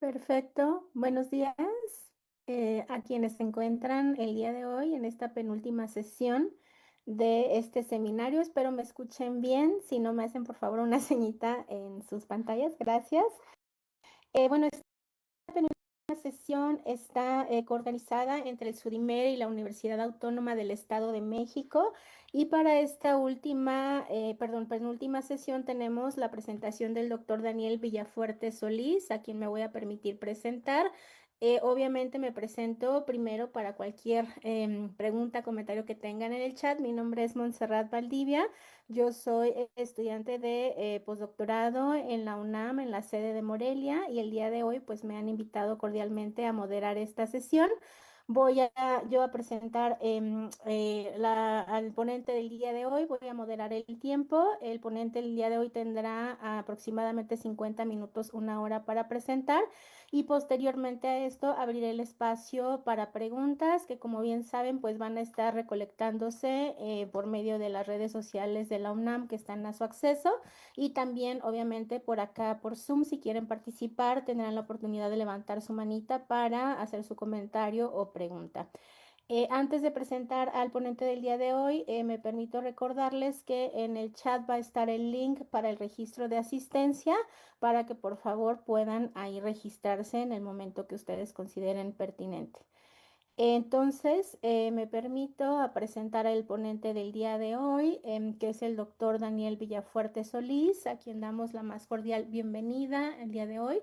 Perfecto. Buenos días a quienes se encuentran el día de hoy en esta penúltima sesión de este seminario. Espero me escuchen bien. Si no, me hacen por favor una señita en sus pantallas. Gracias. Bueno, la sesión está coorganizada entre el SUDIMER y la Universidad Autónoma del Estado de México. Y para esta penúltima sesión tenemos la presentación del doctor Daniel Villafuerte Solís, a quien me voy a permitir presentar. Obviamente me presento primero para cualquier pregunta, comentario que tengan en el chat. Mi nombre es Montserrat Valdivia. Yo soy estudiante de postdoctorado en la UNAM, en la sede de Morelia, y el día de hoy pues me han invitado cordialmente a moderar esta sesión. Yo a presentar al ponente del día de hoy, voy a moderar el tiempo. El ponente del día de hoy tendrá aproximadamente 50 minutos, una hora para presentar, y posteriormente a esto abriré el espacio para preguntas que, como bien saben, pues van a estar recolectándose por medio de las redes sociales de la UNAM que están a su acceso, y también obviamente por acá por Zoom. Si quieren participar tendrán la oportunidad de levantar su manita para hacer su comentario o pregunta. Antes de presentar al ponente del día de hoy, me permito recordarles que en el chat va a estar el link para el registro de asistencia, para que por favor puedan ahí registrarse en el momento que ustedes consideren pertinente. Entonces, me permito a presentar al ponente del día de hoy, que es el doctor Daniel Villafuerte Solís, a quien damos la más cordial bienvenida el día de hoy.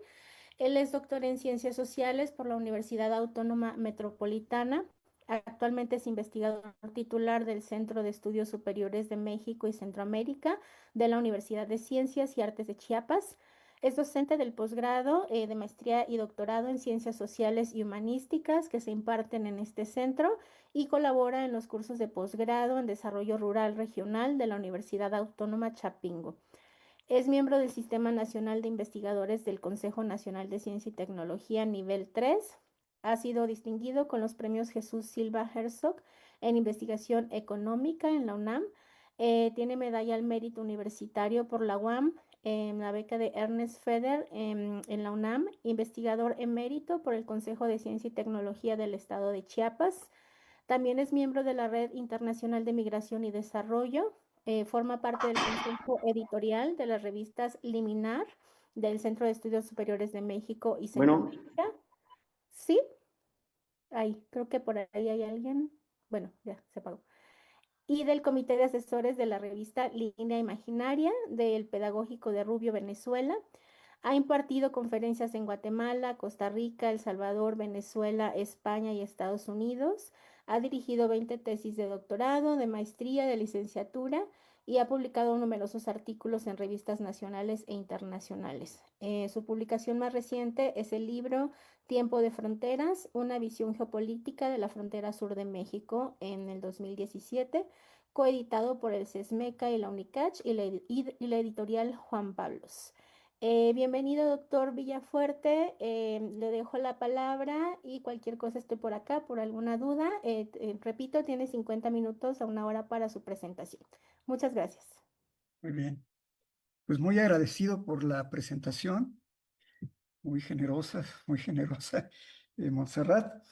Él es doctor en Ciencias Sociales por la Universidad Autónoma Metropolitana. Actualmente es investigador titular del Centro de Estudios Superiores de México y Centroamérica de la Universidad de Ciencias y Artes de Chiapas. Es docente del posgrado de maestría y doctorado en Ciencias Sociales y Humanísticas que se imparten en este centro, y colabora en los cursos de posgrado en Desarrollo Rural Regional de la Universidad Autónoma Chapingo. Es miembro del Sistema Nacional de Investigadores del Consejo Nacional de Ciencia y Tecnología nivel 3. Ha sido distinguido con los premios Jesús Silva Herzog en investigación económica en la UNAM. Tiene medalla al mérito universitario por la UAM, en la beca de Ernest Feder en la UNAM, investigador emérito por el Consejo de Ciencia y Tecnología del Estado de Chiapas. También es miembro de la Red Internacional de Migración y Desarrollo. Forma parte del consejo editorial de las revistas Liminar del Centro de Estudios Superiores de México y Bueno, Centroamérica. Sí, ahí, creo que por ahí hay alguien. Bueno, ya se apagó. Y del Comité de Asesores de la revista Línea Imaginaria del Pedagógico de Rubio, Venezuela. Ha impartido conferencias en Guatemala, Costa Rica, El Salvador, Venezuela, España y Estados Unidos. Ha dirigido 20 tesis de doctorado, de maestría, de licenciatura, y ha publicado numerosos artículos en revistas nacionales e internacionales. Su publicación más reciente es el libro Tiempo de Fronteras, una visión geopolítica de la frontera sur de México, en el 2017, coeditado por el CESMECA y la UNICACH y la editorial Juan Pablos. Bienvenido, doctor Villafuerte. Le dejo la palabra y cualquier cosa estoy por acá por alguna duda. Repito, tiene 50 minutos a una hora para su presentación. Muchas gracias. muy bien. Pues muy agradecido por la presentación, muy generosa, Montserrat.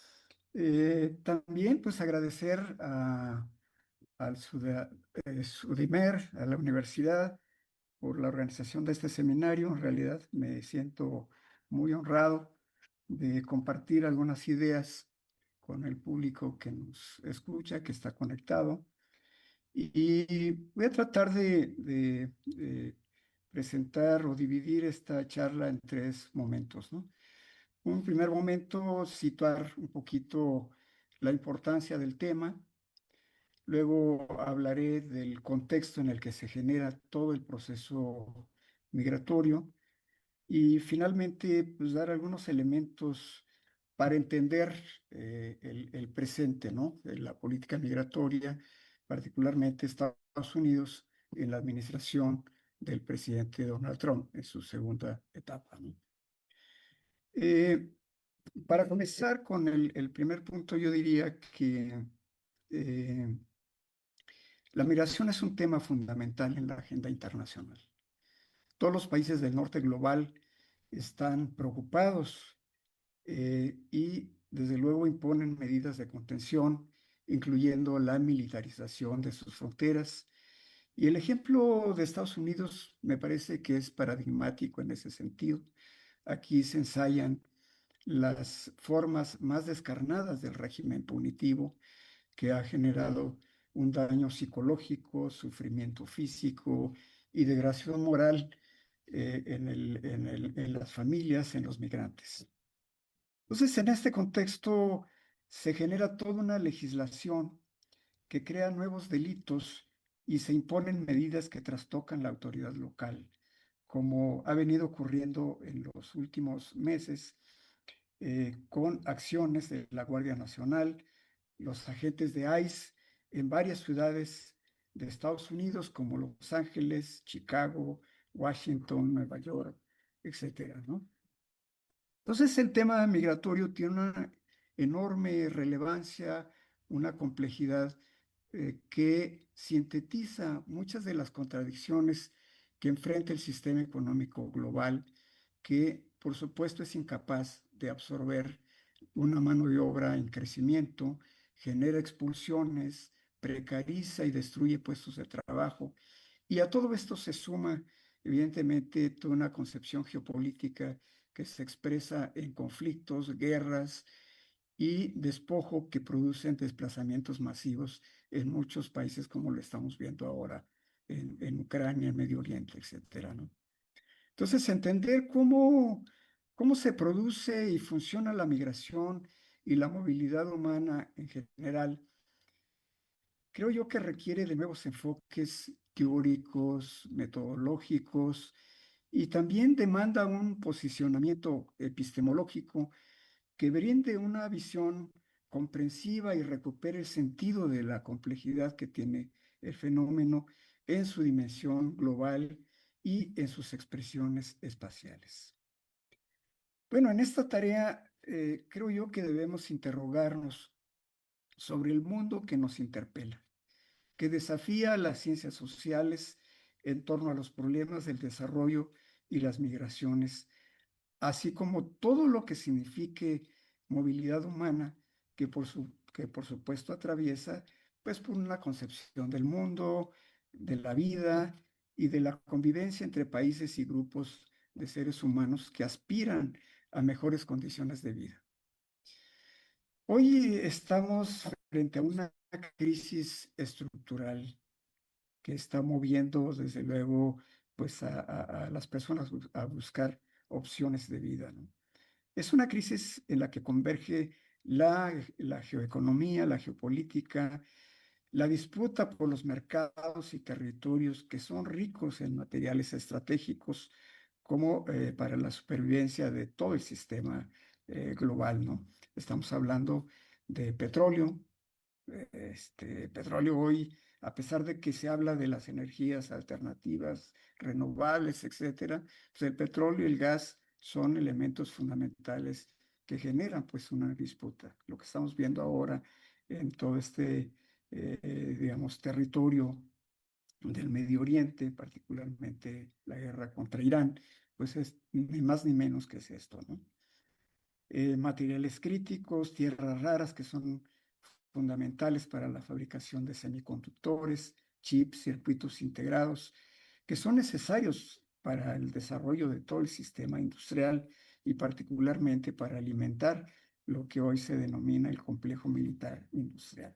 También pues agradecer al Sudimer, a la universidad, por la organización de este seminario. En realidad me siento muy honrado de compartir algunas ideas con el público que nos escucha, que está conectado. Y voy a tratar de presentar o dividir esta charla en tres momentos, ¿no? Un primer momento, situar un poquito la importancia del tema. Luego hablaré del contexto en el que se genera todo el proceso migratorio. Y finalmente, pues dar algunos elementos para entender el presente, ¿no? De la política migratoria, particularmente Estados Unidos en la administración del presidente Donald Trump en su segunda etapa, ¿no? Eh, para comenzar con el primer punto, yo diría que eh, la migración es un tema fundamental en la agenda internacional. Todos los países del norte global están preocupados y desde luego imponen medidas de contención, incluyendo la militarización de sus fronteras. Y el ejemplo de Estados Unidos me parece que es paradigmático en ese sentido. Aquí se ensayan las formas más descarnadas del régimen punitivo que ha generado un daño psicológico, sufrimiento físico y degradación moral en las familias, en los migrantes. Entonces, en este contexto se genera toda una legislación que crea nuevos delitos y se imponen medidas que trastocan la autoridad local, como ha venido ocurriendo en los últimos meses con acciones de la Guardia Nacional, los agentes de ICE en varias ciudades de Estados Unidos, como Los Ángeles, Chicago, Washington, Nueva York, etcétera, ¿no? Entonces, el tema migratorio tiene una enorme relevancia, una complejidad que sintetiza muchas de las contradicciones que enfrenta el sistema económico global, que por supuesto es incapaz de absorber una mano de obra en crecimiento, genera expulsiones, precariza y destruye puestos de trabajo. Y a todo esto se suma, evidentemente, toda una concepción geopolítica que se expresa en conflictos, guerras y despojo que producen desplazamientos masivos en muchos países como lo estamos viendo ahora en Ucrania, en Medio Oriente, etcétera, ¿no? Entonces, entender cómo se produce y funciona la migración y la movilidad humana en general, creo yo que requiere de nuevos enfoques teóricos, metodológicos, y también demanda un posicionamiento epistemológico que brinde una visión comprensiva y recupere el sentido de la complejidad que tiene el fenómeno en su dimensión global y en sus expresiones espaciales. Bueno, en esta tarea creo yo que debemos interrogarnos sobre el mundo que nos interpela, que desafía a las ciencias sociales en torno a los problemas del desarrollo y las migraciones, así como todo lo que signifique movilidad humana, que por supuesto atraviesa pues por una concepción del mundo, de la vida y de la convivencia entre países y grupos de seres humanos que aspiran a mejores condiciones de vida. Hoy estamos frente a una crisis estructural que está moviendo desde luego pues a las personas a buscar opciones de vida, ¿no? Es una crisis en la que converge la geoeconomía, la geopolítica, la disputa por los mercados y territorios que son ricos en materiales estratégicos como para la supervivencia de todo el sistema global, ¿no? Estamos hablando de petróleo. Petróleo hoy, a pesar de que se habla de las energías alternativas, renovables, etcétera, pues el petróleo y el gas son elementos fundamentales que generan pues una disputa. Lo que estamos viendo ahora en todo digamos, territorio del Medio Oriente, particularmente la guerra contra Irán, pues es ni más ni menos que es esto, ¿no? Materiales críticos, tierras raras que son fundamentales para la fabricación de semiconductores, chips, circuitos integrados, que son necesarios para el desarrollo de todo el sistema industrial y particularmente para alimentar lo que hoy se denomina el complejo militar industrial.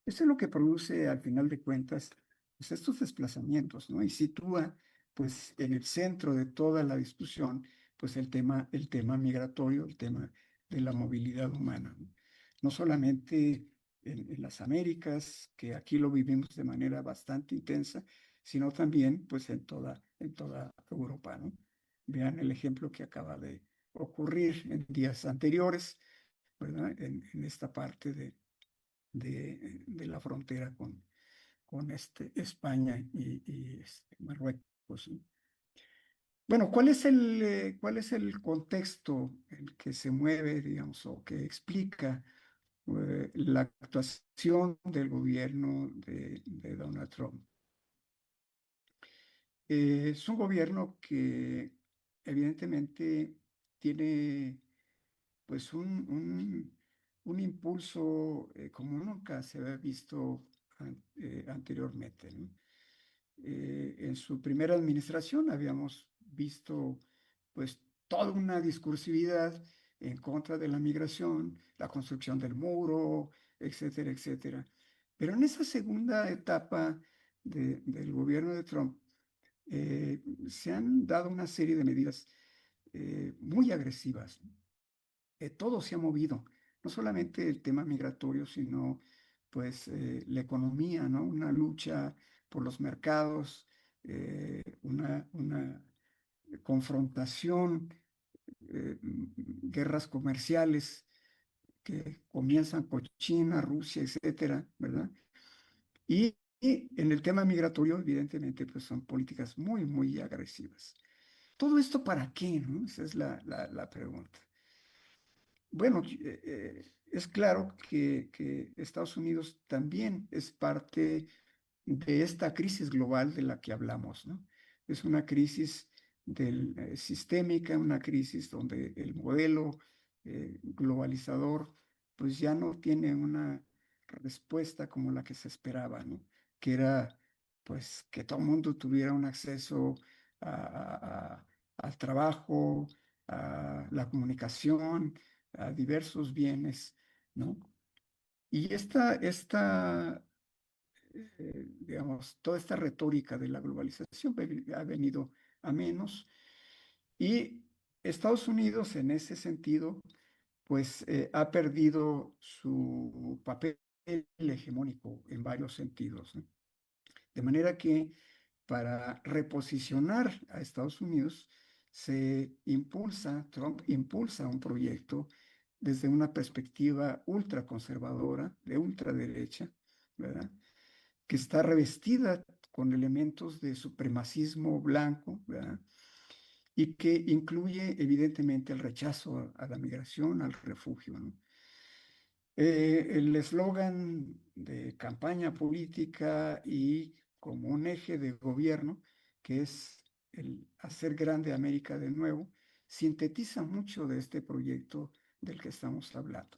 Eso es lo que produce, al final de cuentas, pues estos desplazamientos, ¿no? Y sitúa, pues, en el centro de toda la discusión, pues, el tema migratorio, el tema de la movilidad humana, ¿no? No solamente en las Américas, que aquí lo vivimos de manera bastante intensa, sino también, pues, en toda Europa, ¿no? Vean el ejemplo que acaba de ocurrir en días anteriores, ¿verdad? En esta parte de la frontera con España y Marruecos, ¿no? Bueno, cuál es el contexto en el que se mueve, digamos, o que explica la actuación del gobierno de Donald Trump? Es un gobierno que evidentemente tiene pues un impulso como nunca se había visto anteriormente, ¿no? En su primera administración habíamos visto pues toda una discursividad en contra de la migración, la construcción del muro, etcétera, etcétera. Pero en esa segunda etapa del gobierno de Trump se han dado una serie de medidas muy agresivas. Todo se ha movido, no solamente el tema migratorio, sino pues la economía, ¿no? Una lucha por los mercados, una confrontación, guerras comerciales que comienzan con China, Rusia, etcétera, ¿verdad? Y en el tema migratorio, evidentemente, pues son políticas muy, muy agresivas. ¿Todo esto para qué, no? Esa es la pregunta. Bueno, es claro que Estados Unidos también es parte de esta crisis global de la que hablamos, ¿no? Es una crisis sistémica, una crisis donde el modelo globalizador pues ya no tiene una respuesta como la que se esperaba, ¿no? Que era pues que todo el mundo tuviera un acceso al trabajo, a la comunicación, a diversos bienes, ¿no? Y digamos, toda esta retórica de la globalización ha venido a menos y Estados Unidos en ese sentido, pues ha perdido su papel hegemónico en varios sentidos, ¿no? De manera que para reposicionar a Estados Unidos, Trump impulsa un proyecto desde una perspectiva ultraconservadora, de ultraderecha, ¿verdad? Que está revestida con elementos de supremacismo blanco, ¿verdad? Y que incluye evidentemente el rechazo a la migración, al refugio, ¿no? El eslogan de campaña política y como un eje de gobierno, que es el hacer grande América de nuevo, sintetiza mucho de este proyecto del que estamos hablando.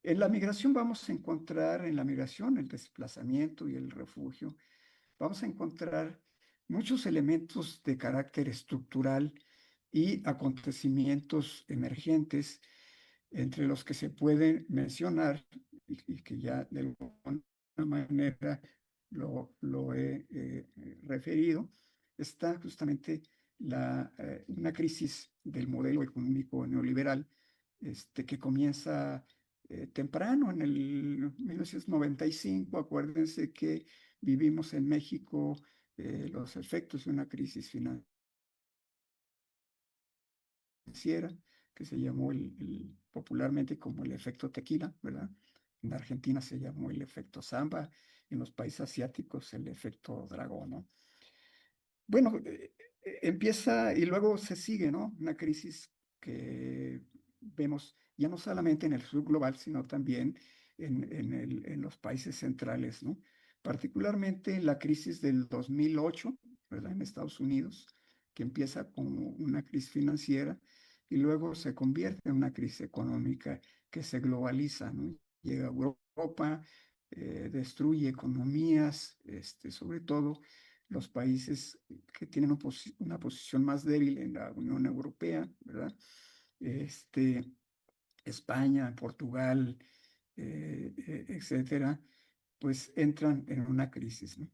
En la migración vamos a encontrar, en la migración, el desplazamiento y el refugio, vamos a encontrar muchos elementos de carácter estructural y acontecimientos emergentes, entre los que se pueden mencionar y que ya de alguna manera lo he referido, está justamente una crisis del modelo económico neoliberal que comienza temprano, en el 1995. Acuérdense que vivimos en México los efectos de una crisis financiera que se llamó popularmente como el efecto tequila, ¿verdad? En Argentina se llamó el efecto samba, en los países asiáticos el efecto dragón, ¿no? Bueno, empieza y luego se sigue, ¿no? Una crisis que vemos ya no solamente en el sur global, sino también en los países centrales, ¿no? Particularmente la crisis del 2008, ¿verdad? En Estados Unidos, que empieza como una crisis financiera y luego se convierte en una crisis económica que se globaliza, ¿no? Llega a Europa, destruye economías, sobre todo los países que tienen una posición más débil en la Unión Europea, ¿verdad? Este, España, Portugal, etcétera, pues entran en una crisis, ¿no?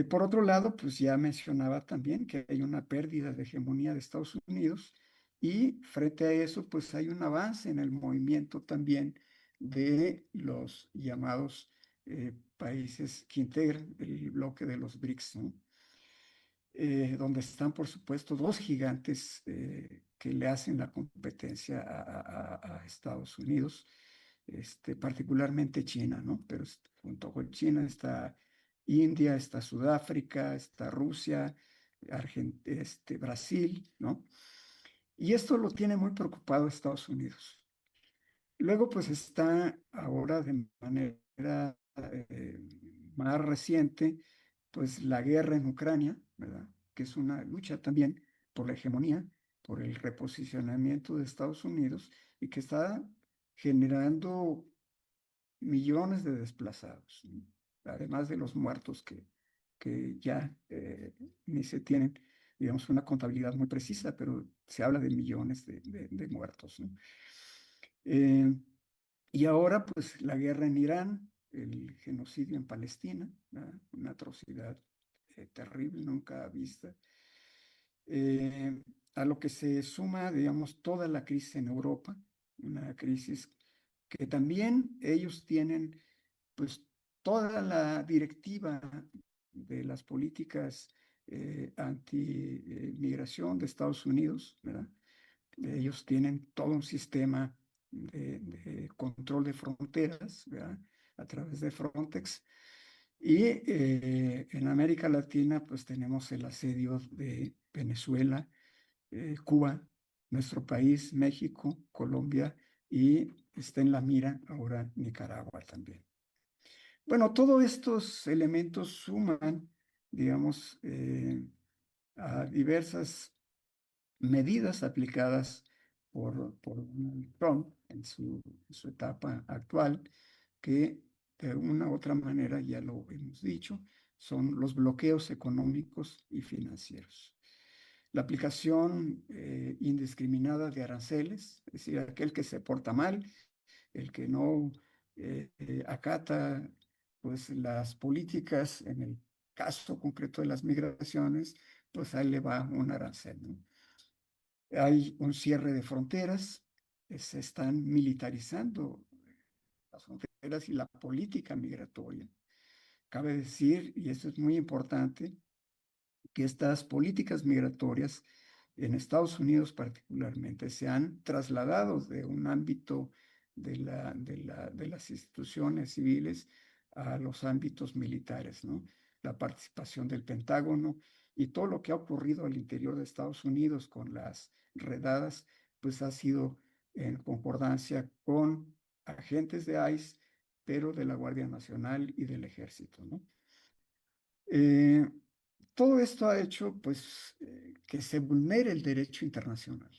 Por otro lado, pues ya mencionaba también que hay una pérdida de hegemonía de Estados Unidos y frente a eso, pues hay un avance en el movimiento también de los llamados países que integran el bloque de los BRICS, ¿no? Donde están, por supuesto, dos gigantes que le hacen la competencia a Estados Unidos, particularmente China, ¿no? Pero junto con China está India, está Sudáfrica, está Rusia, Brasil, ¿no? Y esto lo tiene muy preocupado Estados Unidos. Luego, pues está ahora de manera eh, más reciente, pues la guerra en Ucrania, ¿verdad? Que es una lucha también por la hegemonía por el reposicionamiento de Estados Unidos y que está generando millones de desplazados, ¿no? Además de los muertos que ya ni se tienen, digamos, una contabilidad muy precisa, pero se habla de millones de muertos, ¿no? Eh, y ahora, pues, la guerra en Irán, el genocidio en Palestina, ¿verdad? Una atrocidad terrible, nunca vista. Eh, a lo que se suma, digamos, toda la crisis en Europa, una crisis que también ellos tienen, pues, toda la directiva de las políticas anti-migración de Estados Unidos, ¿verdad? Ellos tienen todo un sistema de control de fronteras, ¿verdad? A través de Frontex. Y en América Latina, pues tenemos el asedio de Venezuela, Cuba, nuestro país, México, Colombia y está en la mira ahora Nicaragua también. Bueno, todos estos elementos suman, digamos, a diversas medidas aplicadas por Donald Trump en su etapa actual, que de una u otra manera, ya lo hemos dicho, son los bloqueos económicos y financieros. La aplicación indiscriminada de aranceles, es decir, aquel que se porta mal, el que no acata pues, las políticas, en el caso concreto de las migraciones, pues ahí le va un arancel, ¿no? Hay un cierre de fronteras, se están militarizando las fronteras y la política migratoria. Cabe decir, y esto es muy importante, que estas políticas migratorias en Estados Unidos particularmente se han trasladado de un ámbito de las instituciones civiles a los ámbitos militares, ¿no? La participación del Pentágono y todo lo que ha ocurrido al interior de Estados Unidos con las redadas, pues ha sido en concordancia con agentes de ICE, pero de la Guardia Nacional y del Ejército, ¿no? Eh, todo esto ha hecho, pues, que se vulnere el derecho internacional.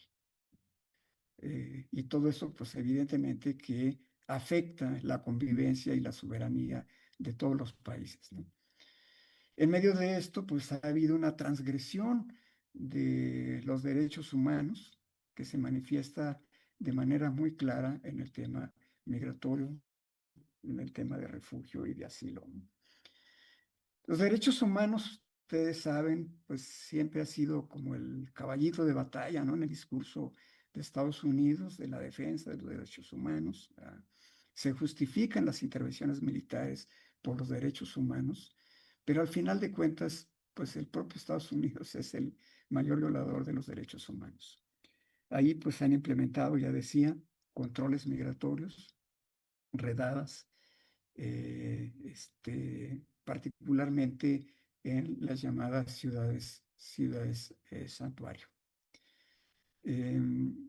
Y todo eso, pues, evidentemente que afecta la convivencia y la soberanía de todos los países, ¿no? En medio de esto, pues, ha habido una transgresión de los derechos humanos que se manifiesta de manera muy clara en el tema migratorio, en el tema de refugio y de asilo, ¿no? Los derechos humanos, ustedes saben, pues siempre ha sido como el caballito de batalla, ¿no? En el discurso de Estados Unidos de la defensa de los derechos humanos. Se justifican las intervenciones militares por los derechos humanos, pero al final de cuentas, pues el propio Estados Unidos es el mayor violador de los derechos humanos. Ahí pues se han implementado, ya decía, controles migratorios, redadas, particularmente en las llamadas ciudades santuario. Em,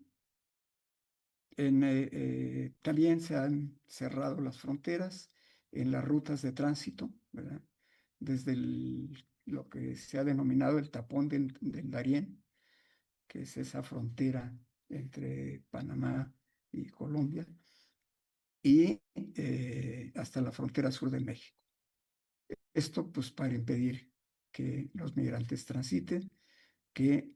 también se han cerrado las fronteras en las rutas de tránsito, ¿verdad? Desde lo que se ha denominado el tapón del Darién, que es esa frontera entre Panamá y Colombia, y hasta la frontera sur de México. Esto pues para impedir que los migrantes transiten, que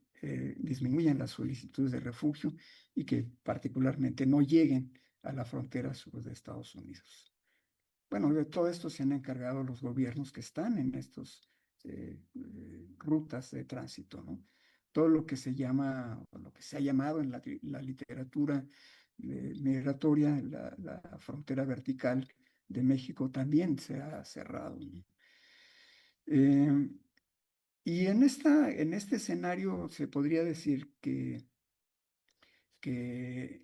disminuyan las solicitudes de refugio y que particularmente no lleguen a la frontera sur de Estados Unidos. Bueno, de todo esto se han encargado los gobiernos que están en estas rutas de tránsito, ¿no? Todo lo que se llama, o lo que se ha llamado en la literatura migratoria, la frontera vertical de México también se ha cerrado, ¿no? Eh, y en este escenario se podría decir que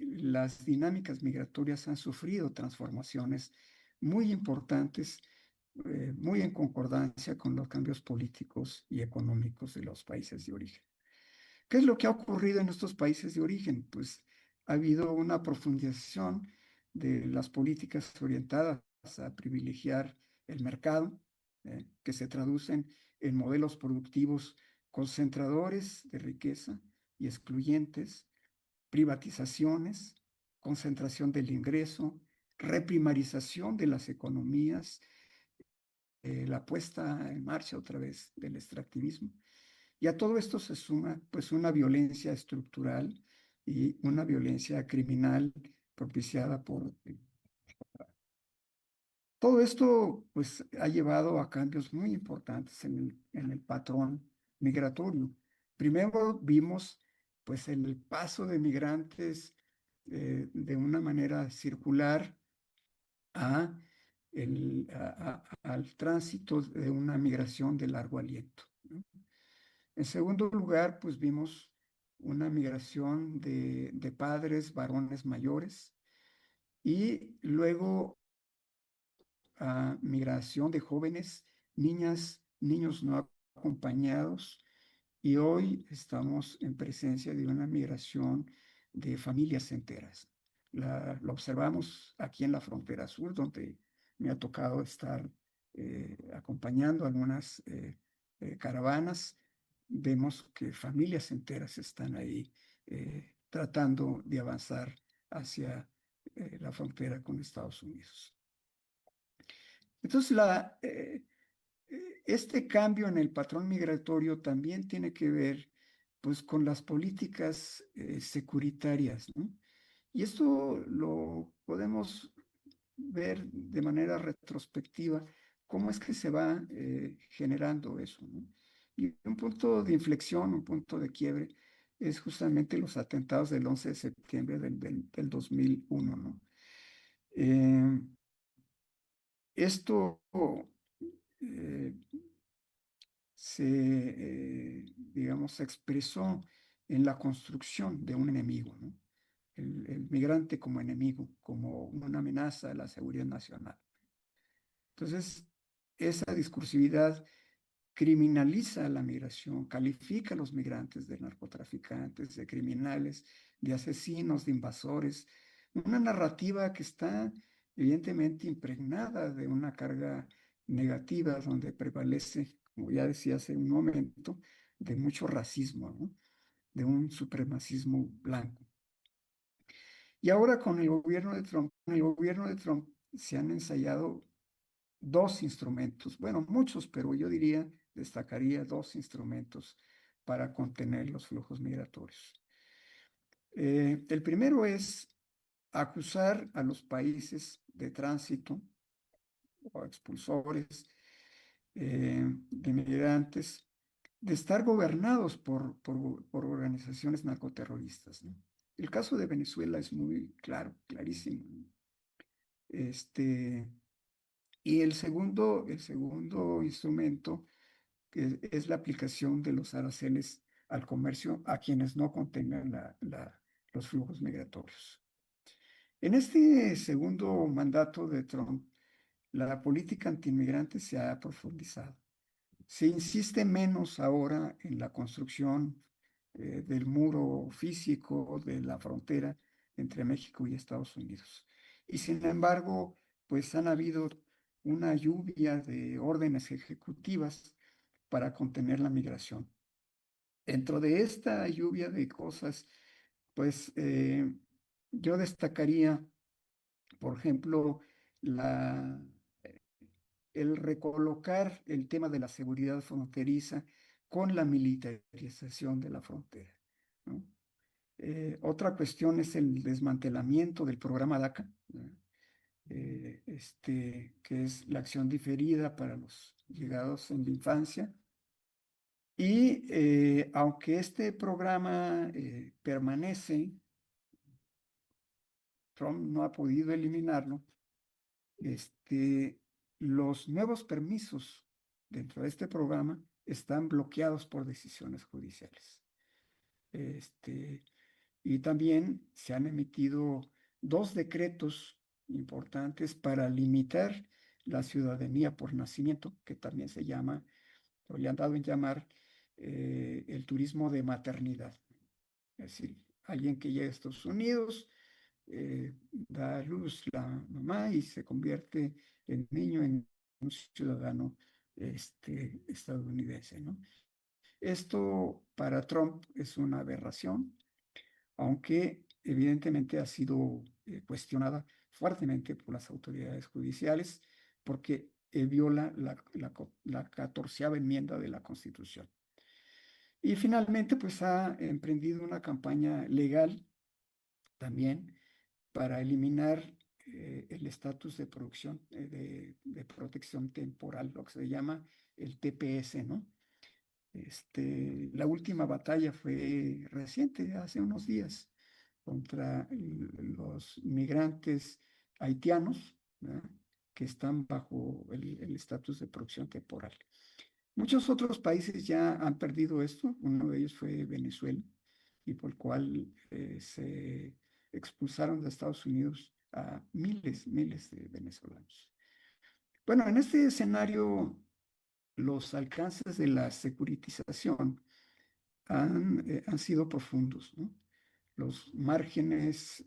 las dinámicas migratorias han sufrido transformaciones muy importantes, muy en concordancia con los cambios políticos y económicos de los países de origen. ¿Qué es lo que ha ocurrido en estos países de origen? Pues ha habido una profundización de las políticas orientadas a privilegiar el mercado, que se traducen en modelos productivos concentradores de riqueza, y excluyentes, privatizaciones, concentración del ingreso, reprimarización de las economías, la puesta en marcha otra vez del extractivismo. Y a todo esto se suma pues una violencia estructural y una violencia criminal propiciada por... Todo esto pues ha llevado a cambios muy importantes en el patrón migratorio. Primero vimos pues el paso de migrantes de una manera circular a al tránsito de una migración de largo aliento, ¿no? En segundo lugar, pues vimos una migración de padres, varones mayores, y luego migración de jóvenes, niñas, niños no acompañados, y hoy estamos en presencia de una migración de familias enteras. Lo observamos aquí en la frontera sur, donde me ha tocado estar acompañando algunas caravanas. Vemos que familias enteras están ahí tratando de avanzar hacia la frontera con Estados Unidos. Entonces, este cambio en el patrón migratorio también tiene que ver pues, con las políticas securitarias, ¿no? Y esto lo podemos ver de manera retrospectiva, cómo es que se va generando eso, ¿no? Y un punto de inflexión, un punto de quiebre, es justamente los atentados del 11 de septiembre del 2001, ¿no? Eh, esto eh, digamos, se expresó en la construcción de un enemigo, ¿no? El migrante como enemigo, como una amenaza a la seguridad nacional. Entonces, esa discursividad criminaliza la migración, califica a los migrantes de narcotraficantes, de criminales, de asesinos, de invasores, una narrativa que está evidentemente impregnada de una carga negativa donde prevalece, como ya decía hace un momento, de mucho racismo, ¿no? De un supremacismo blanco. Y ahora con el gobierno de Trump, se han ensayado dos instrumentos, bueno, muchos, pero yo diría, destacaría dos instrumentos para contener los flujos migratorios. El primero es acusar a los países de tránsito o expulsores de migrantes de estar gobernados por organizaciones narcoterroristas, ¿no? El caso de Venezuela es muy claro, clarísimo, ¿no? Este, y el segundo instrumento que es la aplicación de los aranceles al comercio a quienes no contengan los flujos migratorios. En este segundo mandato de Trump, la política antiinmigrante se ha profundizado. Se insiste menos ahora en la construcción del muro físico de la frontera entre México y Estados Unidos. Y sin embargo, pues han habido una lluvia de órdenes ejecutivas para contener la migración. Dentro de esta lluvia de cosas, pues yo destacaría, por ejemplo, la, el recolocar el tema de la seguridad fronteriza con la militarización de la frontera, ¿no? Otra cuestión es el desmantelamiento del programa DACA, ¿no? Que es la acción diferida para los llegados en la infancia. Y aunque este programa permanece, Trump no ha podido eliminarlo, este, los nuevos permisos dentro de este programa están bloqueados por decisiones judiciales. Este, y también se han emitido dos decretos importantes para limitar la ciudadanía por nacimiento, que también se llama, o le han dado en llamar, el turismo de maternidad. Es decir, alguien que llega a Estados Unidos, da a luz la mamá y se convierte el niño en un ciudadano estadounidense, ¿no? Esto para Trump es una aberración, aunque evidentemente ha sido cuestionada fuertemente por las autoridades judiciales porque viola la 14ª enmienda de la Constitución. Y finalmente, pues ha emprendido una campaña legal también para eliminar el estatus de producción de protección temporal, lo que se llama el TPS, ¿no? La última batalla fue reciente, hace unos días, contra los migrantes haitianos, ¿verdad?, que están bajo el estatus de producción temporal. Muchos otros países ya han perdido esto. Uno de ellos fue Venezuela, y por el cual se expulsaron de Estados Unidos a miles de venezolanos. Bueno, en este escenario, los alcances de la securitización han sido profundos, ¿no? Los márgenes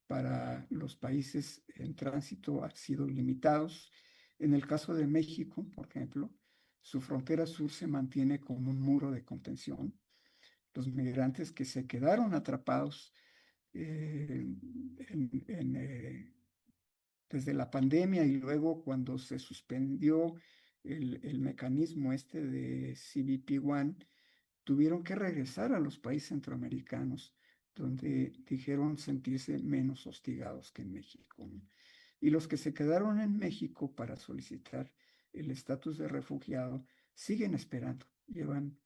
para los países en tránsito han sido limitados. En el caso de México, por ejemplo, su frontera sur se mantiene como un muro de contención. Los migrantes que se quedaron atrapados desde la pandemia y luego cuando se suspendió el mecanismo de CBP-1, tuvieron que regresar a los países centroamericanos, donde dijeron sentirse menos hostigados que en México, ¿no? Y los que se quedaron en México para solicitar el estatus de refugiado siguen esperando. Llevan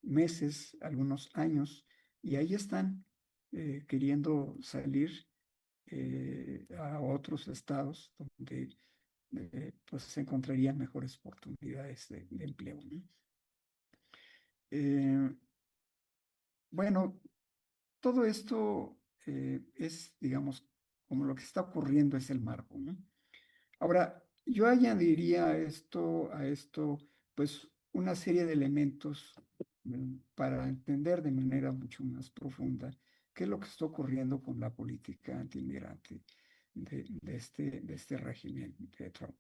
meses, algunos años, y ahí están queriendo salir a otros estados donde pues se encontrarían mejores oportunidades de empleo, ¿no? Eh, bueno, todo esto es, digamos, como lo que está ocurriendo es el marco, ¿no? Ahora, yo añadiría a esto, pues, una serie de elementos para entender de manera mucho más profunda qué es lo que está ocurriendo con la política antiinmigrante de este régimen de Trump.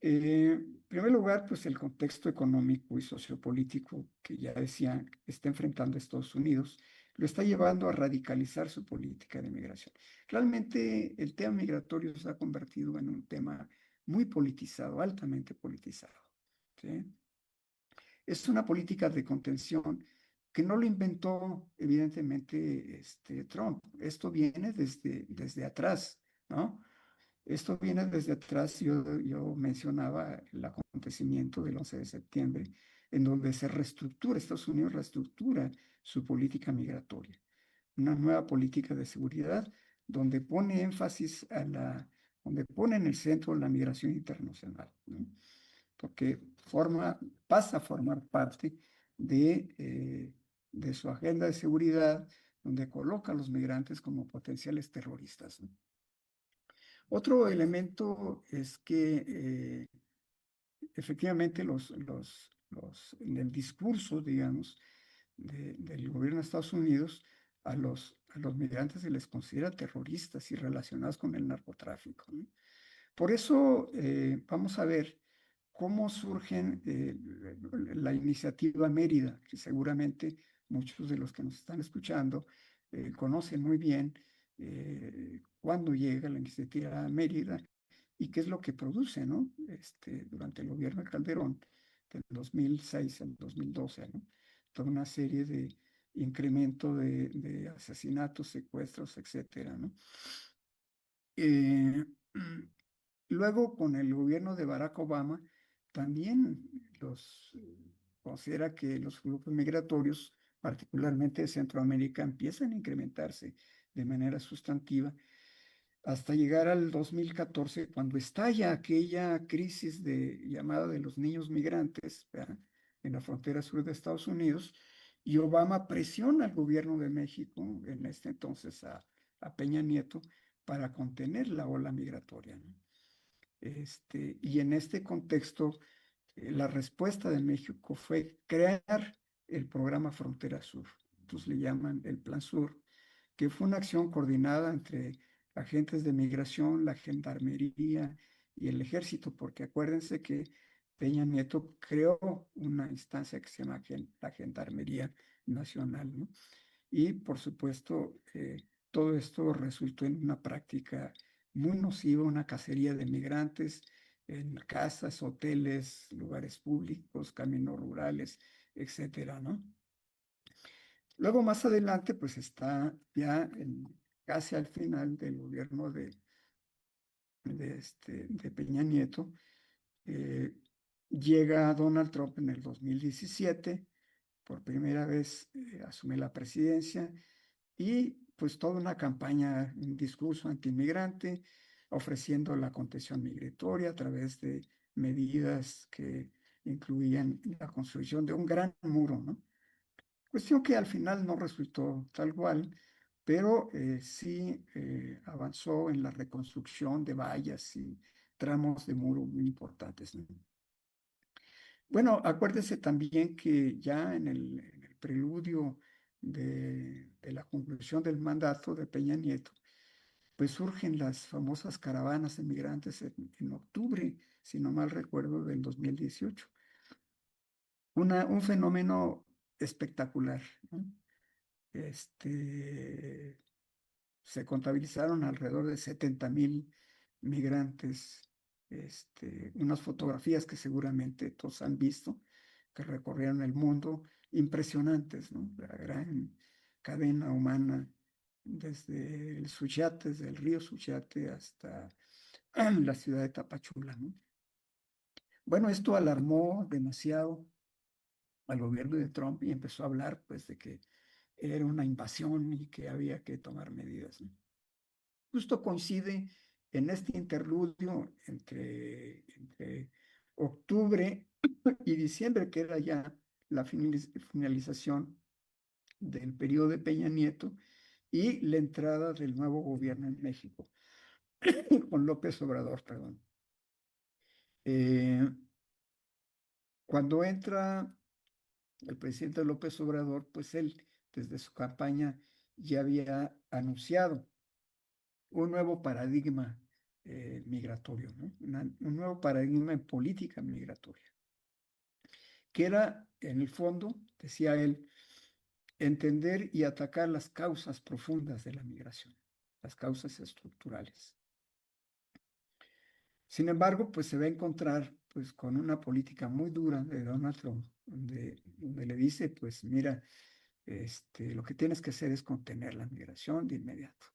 En primer lugar, pues el contexto económico y sociopolítico que ya decía está enfrentando Estados Unidos lo está llevando a radicalizar su política de migración. Realmente el tema migratorio se ha convertido en un tema muy politizado, altamente politizado, ¿sí? Es una política de contención que no lo inventó evidentemente Trump. Esto viene desde atrás, ¿no? Esto viene desde atrás. Yo mencionaba el acontecimiento del 11 de septiembre, en donde Estados Unidos reestructura su política migratoria, una nueva política de seguridad, donde pone énfasis donde pone en el centro la migración internacional, ¿no? Porque pasa a formar parte de su agenda de seguridad, donde coloca a los migrantes como potenciales terroristas, ¿no? Otro elemento es que efectivamente en el discurso, digamos, del gobierno de Estados Unidos, a los migrantes se les considera terroristas y relacionados con el narcotráfico, ¿no? Por eso vamos a ver cómo surgen la iniciativa Mérida, que seguramente muchos de los que nos están escuchando conocen muy bien cuándo llega la iniciativa Mérida y qué es lo que produce, ¿no? Durante el gobierno de Calderón, del 2006 al 2012, ¿no? Toda una serie de incremento de asesinatos, secuestros, etcétera, ¿no? Eh, Luego, con el gobierno de Barack Obama, también considera que los grupos migratorios, particularmente de Centroamérica, empiezan a incrementarse de manera sustantiva hasta llegar al 2014, cuando estalla aquella crisis llamada de los niños migrantes, ¿verdad?, en la frontera sur de Estados Unidos, y Obama presiona al gobierno de México, en este entonces a Peña Nieto, para contener la ola migratoria, ¿no? Y en este contexto, la respuesta de México fue crear el programa Frontera Sur. Entonces le llaman el Plan Sur, que fue una acción coordinada entre agentes de migración, la gendarmería y el ejército, porque acuérdense que Peña Nieto creó una instancia que se llama la Gendarmería Nacional, ¿no? Y por supuesto, todo esto resultó en una práctica muy nociva, una cacería de migrantes en casas, hoteles, lugares públicos, caminos rurales, etcétera, ¿no? Luego, más adelante, pues está ya casi al final del gobierno de Peña Nieto, eh, llega Donald Trump en el 2017, por primera vez asume la presidencia y pues toda una campaña, un discurso antiinmigrante, ofreciendo la contención migratoria a través de medidas que incluían la construcción de un gran muro, ¿no? Cuestión que al final no resultó tal cual, pero sí avanzó en la reconstrucción de vallas y tramos de muro muy importantes, ¿no? Bueno, acuérdese también que ya en el preludio de la conclusión del mandato de Peña Nieto, pues surgen las famosas caravanas de migrantes en octubre, si no mal recuerdo, del 2018. Un fenómeno espectacular, ¿no? Este, Se contabilizaron alrededor de 70,000 migrantes, unas fotografías que seguramente todos han visto, que recorrieron el mundo, impresionantes, ¿no? La gran cadena humana desde el Suchiate, desde el río Suchiate hasta la ciudad de Tapachula, ¿no? Bueno, esto alarmó demasiado al gobierno de Trump y empezó a hablar, pues, de que era una invasión y que había que tomar medidas, ¿no? Justo coincide en este interludio entre octubre y diciembre, que era ya la finalización del periodo de Peña Nieto y la entrada del nuevo gobierno en México, con López Obrador, perdón. Eh, Cuando entra el presidente López Obrador, pues él desde su campaña ya había anunciado un nuevo paradigma migratorio, ¿no? Un nuevo paradigma en política migratoria, que era, en el fondo, decía él, entender y atacar las causas profundas de la migración, las causas estructurales. Sin embargo, pues se va a encontrar pues con una política muy dura de Donald Trump, donde le dice, pues mira, lo que tienes que hacer es contener la migración de inmediato.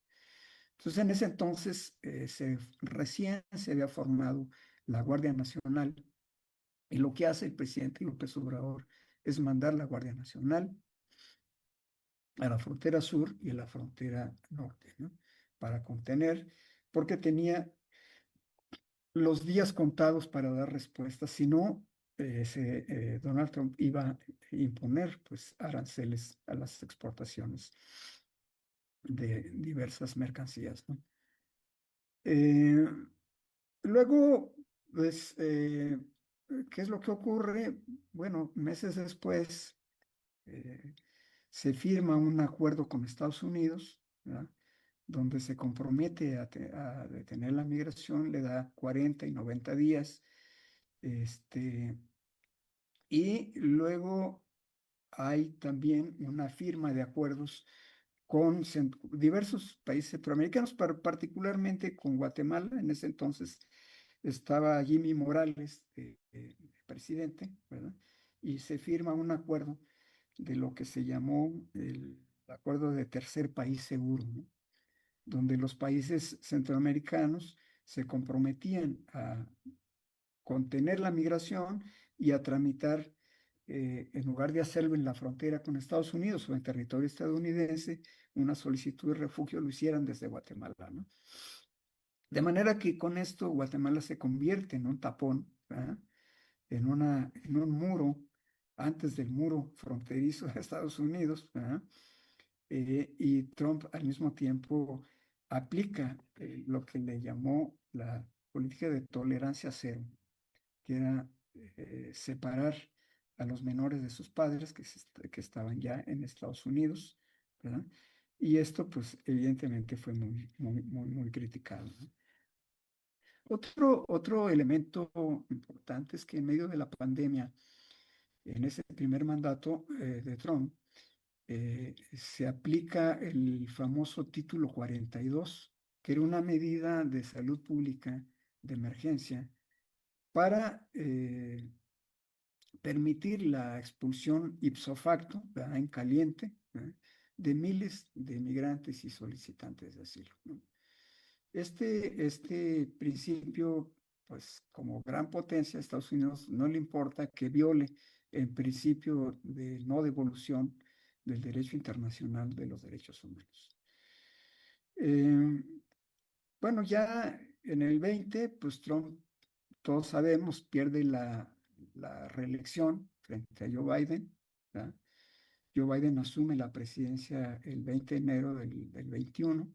Entonces, en ese entonces, recién se había formado la Guardia Nacional y lo que hace el presidente López Obrador es mandar la Guardia Nacional a la frontera sur y a la frontera norte, ¿no? Para contener, porque tenía los días contados para dar respuestas, si no, Donald Trump iba a imponer pues aranceles a las exportaciones de diversas mercancías, ¿no? Eh, Luego, pues, ¿qué es lo que ocurre? Bueno, meses después eh, se firma un acuerdo con Estados Unidos, ¿verdad? Donde se compromete a detener la migración, le da 40 y 90 días, este, y luego hay también una firma de acuerdos con diversos países centroamericanos, particularmente con Guatemala. En ese entonces estaba Jimmy Morales, presidente, ¿verdad? Y se firma un acuerdo de lo que se llamó el Acuerdo de Tercer País Seguro, ¿no? Donde los países centroamericanos se comprometían a contener la migración y a tramitar, en lugar de hacerlo en la frontera con Estados Unidos o en territorio estadounidense, una solicitud de refugio lo hicieran desde Guatemala, ¿no? De manera que con esto Guatemala se convierte en un tapón, ¿verdad? En un muro, antes del muro fronterizo de Estados Unidos, ¿verdad? Y Trump al mismo tiempo aplica lo que le llamó la política de tolerancia cero, que era separar a los menores de sus padres que estaban ya en Estados Unidos, ¿verdad? Y esto, pues, evidentemente fue muy, muy, muy, muy criticado, ¿no? Otro elemento importante es que en medio de la pandemia, en ese primer mandato de Trump, se aplica el famoso Título 42, que era una medida de salud pública de emergencia para permitir la expulsión ipso facto, ¿verdad? En caliente, ¿verdad? De miles de migrantes y solicitantes de asilo, ¿no? Este principio, pues como gran potencia, a Estados Unidos no le importa que viole el principio de no devolución del derecho internacional de los derechos humanos. Eh, bueno, ya en el 20, pues Trump, todos sabemos, pierde la reelección frente a Joe Biden, ¿verdad? Joe Biden asume la presidencia el 20 de enero del 21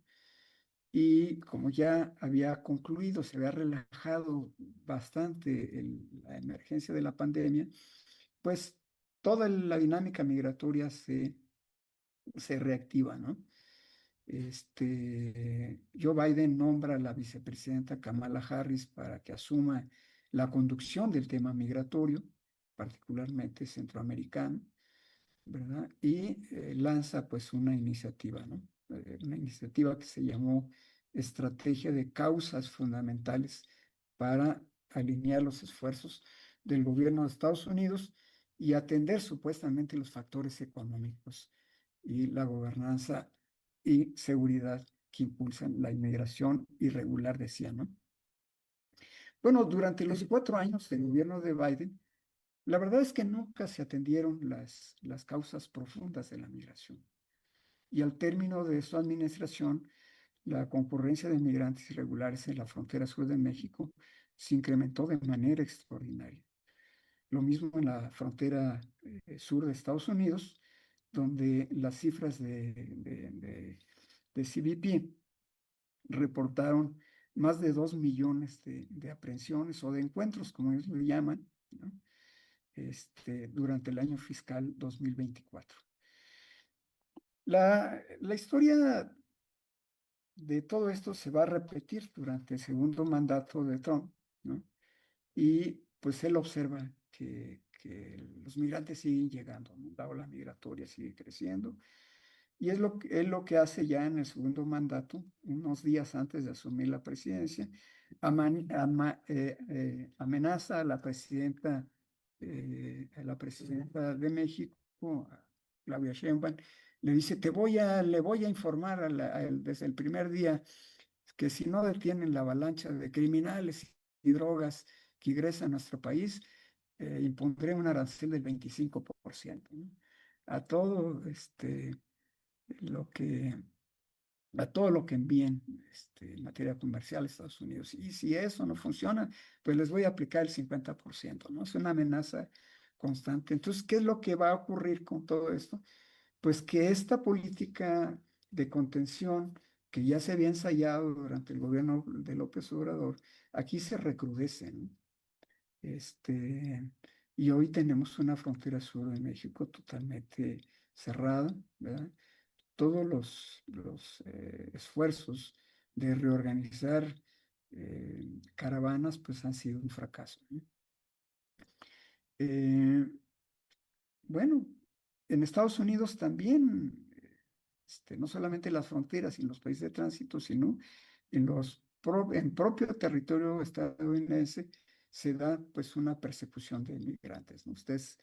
y como ya había concluido, se había relajado bastante la emergencia de la pandemia, pues toda la dinámica migratoria se reactiva, ¿no? Joe Biden nombra a la vicepresidenta Kamala Harris para que asuma la conducción del tema migratorio, particularmente centroamericano, ¿verdad? Y lanza pues una iniciativa, ¿no? Una iniciativa que se llamó Estrategia de Causas Fundamentales para alinear los esfuerzos del gobierno de Estados Unidos y atender supuestamente los factores económicos y la gobernanza y seguridad que impulsan la inmigración irregular, decía, ¿no? Bueno, durante los 4 años del gobierno de Biden, la verdad es que nunca se atendieron las causas profundas de la migración. Y al término de su administración, la concurrencia de migrantes irregulares en la frontera sur de México se incrementó de manera extraordinaria. Lo mismo en la frontera sur de Estados Unidos, donde las cifras de CBP reportaron más de 2 millones de aprehensiones o de encuentros, como ellos le llaman, ¿no? Durante el año fiscal 2024. La historia de todo esto se va a repetir durante el segundo mandato de Trump, ¿no? Y pues él observa que los migrantes siguen llegando, ¿no? La ola migratoria sigue creciendo. Y es lo que hace ya en el segundo mandato, unos días antes de asumir la presidencia, amenaza a la presidenta de México, a Claudia Sheinbaum, le dice, le voy a informar desde el primer día que si no detienen la avalancha de criminales y drogas que ingresan a nuestro país, impondré un arancel del 25%, ¿no? A todo lo que, a todo lo que envíen en materia comercial a Estados Unidos. Y si eso no funciona, pues les voy a aplicar el 50%, ¿no? Es una amenaza constante. Entonces, ¿qué es lo que va a ocurrir con todo esto? Pues que esta política de contención que ya se había ensayado durante el gobierno de López Obrador, aquí se recrudece, ¿no? Este, y hoy tenemos una frontera sur de México totalmente cerrada, ¿verdad? Todos los esfuerzos de reorganizar caravanas pues han sido un fracaso, ¿no? Eh, bueno, en Estados Unidos también, no solamente las fronteras y en los países de tránsito, sino en propio territorio estadounidense se da pues una persecución de inmigrantes, ¿no? Ustedes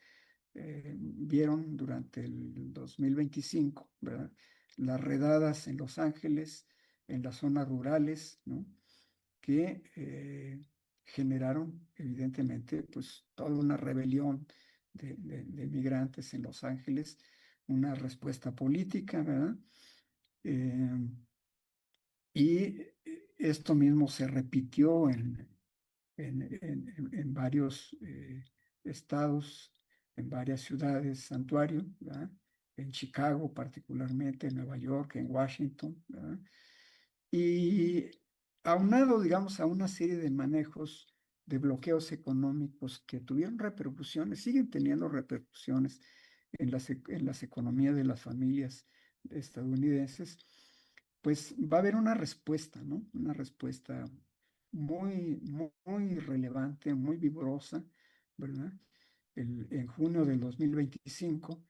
vieron durante el 2025, ¿verdad? Las redadas en Los Ángeles, en las zonas rurales, ¿no? Que generaron evidentemente pues toda una rebelión de migrantes en Los Ángeles, una respuesta política, ¿verdad? Eh, y esto mismo se repitió en varios estados, en varias ciudades, santuario, ¿verdad? En Chicago particularmente, en Nueva York, en Washington, ¿verdad? Y aunado, digamos, a una serie de manejos de bloqueos económicos que tuvieron repercusiones, siguen teniendo repercusiones en las economías de las familias estadounidenses, pues va a haber una respuesta, ¿no? Una respuesta muy relevante, muy vigorosa, ¿verdad? En junio del 2025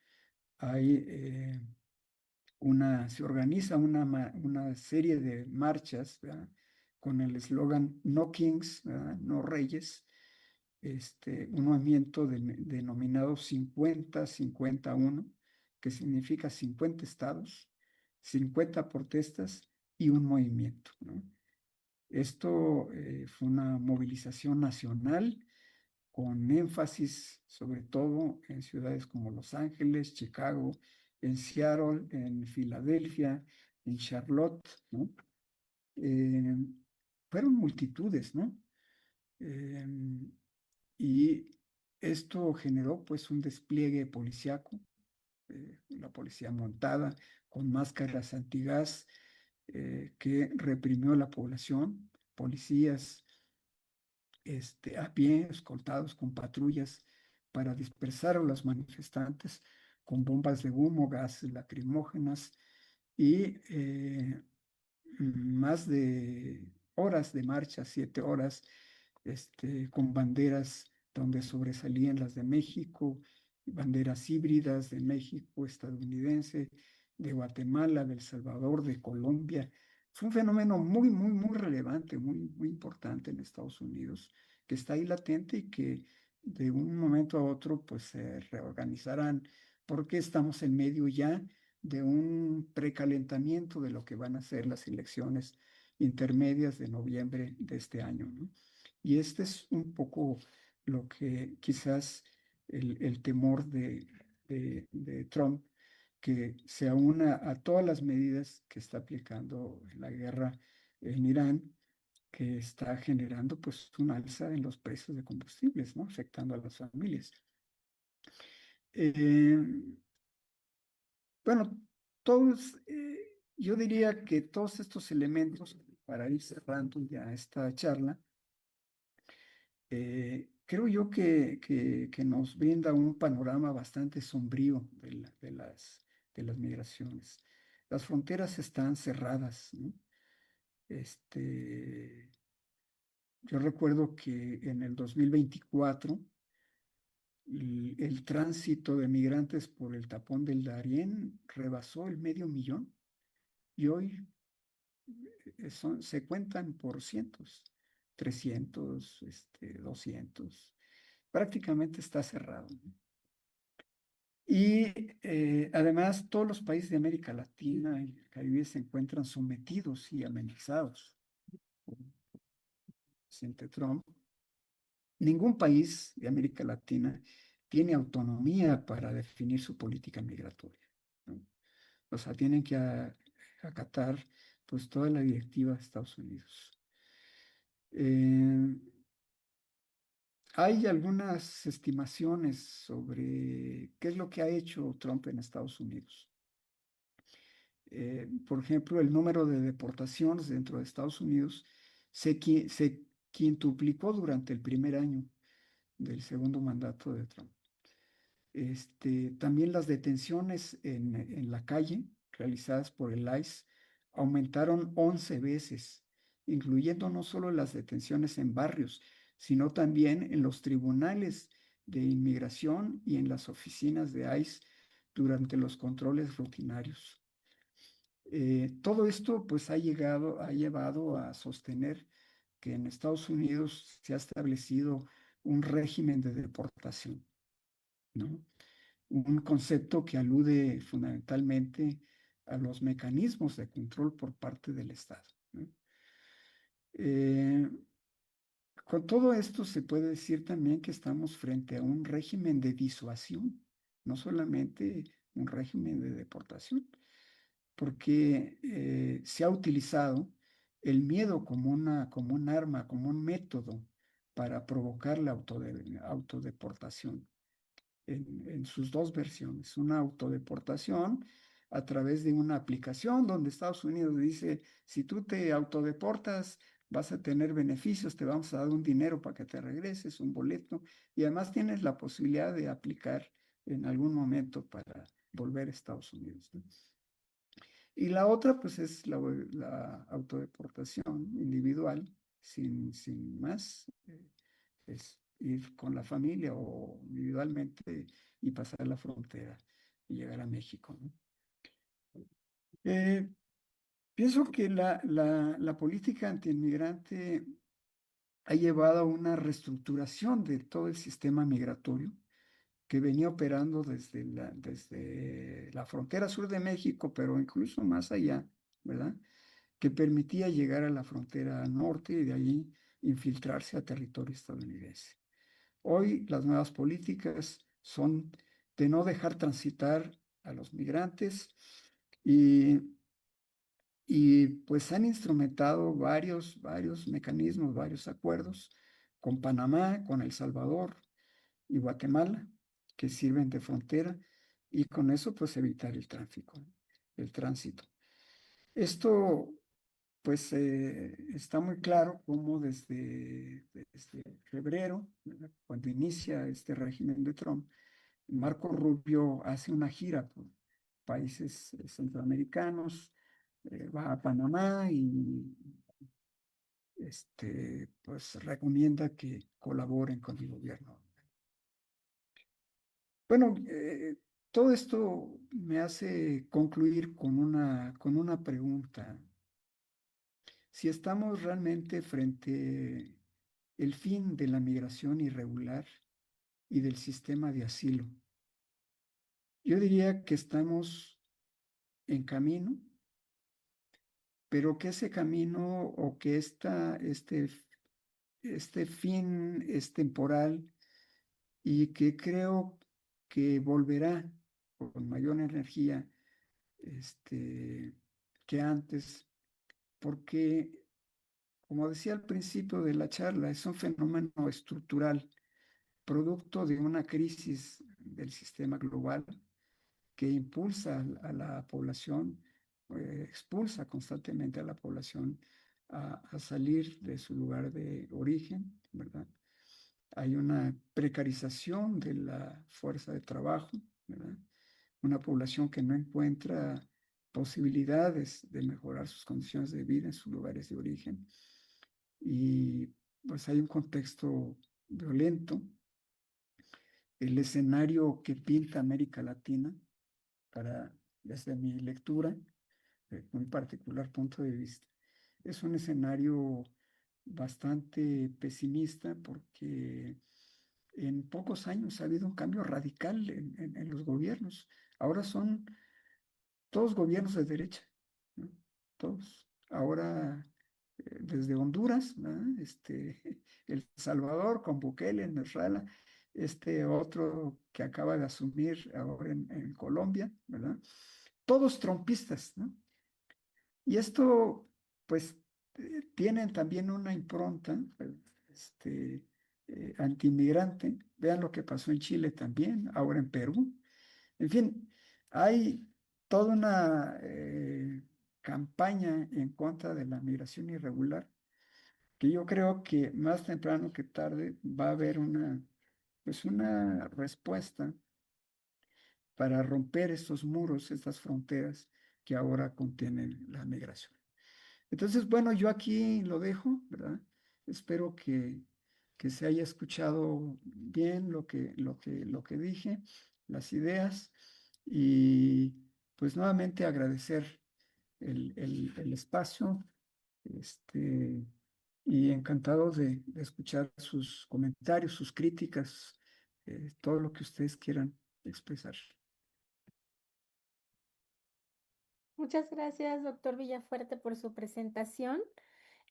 hay se organiza una serie de marchas, ¿verdad? Con el eslogan No Kings, ¿verdad? No Reyes, un movimiento denominado 50-51, que significa 50 estados, 50 protestas y un movimiento, ¿no? Esto fue una movilización nacional con énfasis sobre todo en ciudades como Los Ángeles, Chicago, en Seattle, en Filadelfia, en Charlotte, ¿no? Eh, Fueron multitudes, ¿no? Eh, y esto generó pues un despliegue policíaco, la policía montada con máscaras antigás que reprimió a la población, policías a pie, escoltados con patrullas para dispersar a los manifestantes con bombas de humo, gases lacrimógenas y más de horas de marcha, 7 horas, con banderas donde sobresalían las de México, banderas híbridas de México, estadounidense, de Guatemala, de El Salvador, de Colombia. Fue un fenómeno muy relevante, muy importante en Estados Unidos, que está ahí latente y que de un momento a otro pues se reorganizarán porque estamos en medio ya de un precalentamiento de lo que van a ser las elecciones intermedias de noviembre de este año, ¿no? Y este es un poco lo que quizás el temor de Trump, que se aúna a todas las medidas que está aplicando la guerra en Irán, que está generando pues un alza en los precios de combustibles, ¿no? Afectando a las familias. Eh, bueno, yo diría que todos estos elementos, para ir cerrando ya esta charla, creo yo que nos brinda un panorama bastante sombrío de las migraciones. Las fronteras están cerradas, ¿no? Este, yo recuerdo que en el 2024 el tránsito de migrantes por el tapón del Darién rebasó el medio millón y hoy se cuentan por cientos, 300, 200. Prácticamente está cerrado, ¿no? Y además todos los países de América Latina y el Caribe se encuentran sometidos y amenazados por el presidente Trump. Ningún país de América Latina tiene autonomía para definir su política migratoria, ¿no? O sea, tienen que acatar pues toda la directiva de Estados Unidos. Eh, Hay algunas estimaciones sobre qué es lo que ha hecho Trump en Estados Unidos. Por ejemplo, el número de deportaciones dentro de Estados Unidos se quintuplicó durante el primer año del segundo mandato de Trump. También las detenciones en la calle realizadas por el ICE aumentaron 11 veces, incluyendo no solo las detenciones en barrios, sino también en los tribunales de inmigración y en las oficinas de ICE durante los controles rutinarios. Todo esto pues ha llevado a sostener que en Estados Unidos se ha establecido un régimen de deportación, ¿no? Un concepto que alude fundamentalmente a los mecanismos de control por parte del Estado, ¿no? Eh, con todo esto se puede decir también que estamos frente a un régimen de disuasión, no solamente un régimen de deportación, porque se ha utilizado el miedo como un arma, como un método para provocar la autodeportación en sus dos versiones. Una autodeportación a través de una aplicación donde Estados Unidos dice, si tú te autodeportas, vas a tener beneficios, te vamos a dar un dinero para que te regreses, un boleto, y además tienes la posibilidad de aplicar en algún momento para volver a Estados Unidos, ¿no? Y la otra, pues, es la autodeportación individual, sin más, es ir con la familia o individualmente y pasar la frontera y llegar a México, ¿no? Eh, Pienso que la política antiinmigrante ha llevado a una reestructuración de todo el sistema migratorio que venía operando desde la frontera sur de México, pero incluso más allá, ¿verdad? Que permitía llegar a la frontera norte y de allí infiltrarse a territorio estadounidense. Hoy las nuevas políticas son de no dejar transitar a los migrantes y, y pues han instrumentado varios mecanismos, varios acuerdos con Panamá, con El Salvador y Guatemala, que sirven de frontera, y con eso pues evitar el tráfico, el tránsito. Esto pues está muy claro cómo desde febrero, ¿verdad? Cuando inicia este régimen de Trump, Marco Rubio hace una gira por países centroamericanos, va a Panamá y pues recomienda que colaboren con el gobierno. Bueno, todo esto me hace concluir con una pregunta. Si estamos realmente frente el fin de la migración irregular y del sistema de asilo, yo diría que estamos en camino, pero que ese camino o que este fin es temporal y que creo que volverá con mayor energía que antes, porque, como decía al principio de la charla, es un fenómeno estructural, producto de una crisis del sistema global que impulsa a la población, expulsa constantemente a la población a salir de su lugar de origen, ¿verdad? Hay una precarización de la fuerza de trabajo, ¿verdad? Una población que no encuentra posibilidades de mejorar sus condiciones de vida en sus lugares de origen. Y pues hay un contexto violento. El escenario que pinta América Latina, desde mi lectura, muy particular punto de vista, es un escenario bastante pesimista porque en pocos años ha habido un cambio radical en los gobiernos. Ahora son todos gobiernos de derecha, ¿no? Todos. Ahora, desde Honduras, ¿verdad? El Salvador con Bukele en Venezuela, este otro que acaba de asumir ahora en Colombia, ¿verdad? Todos trompistas, ¿no? Y esto, pues, tienen también una impronta, este, antimigrante. Vean lo que pasó en Chile también, ahora en Perú. En fin, hay toda una campaña en contra de la migración irregular, que yo creo que más temprano que tarde va a haber pues una respuesta para romper estos muros, estas fronteras que ahora contienen la migración. Entonces, bueno, yo aquí lo dejo, ¿verdad? Espero que se haya escuchado bien lo que dije, las ideas, y pues nuevamente agradecer el espacio, este, y encantado de escuchar sus comentarios, sus críticas, todo lo que ustedes quieran expresar. Muchas gracias, doctor Villafuerte, por su presentación.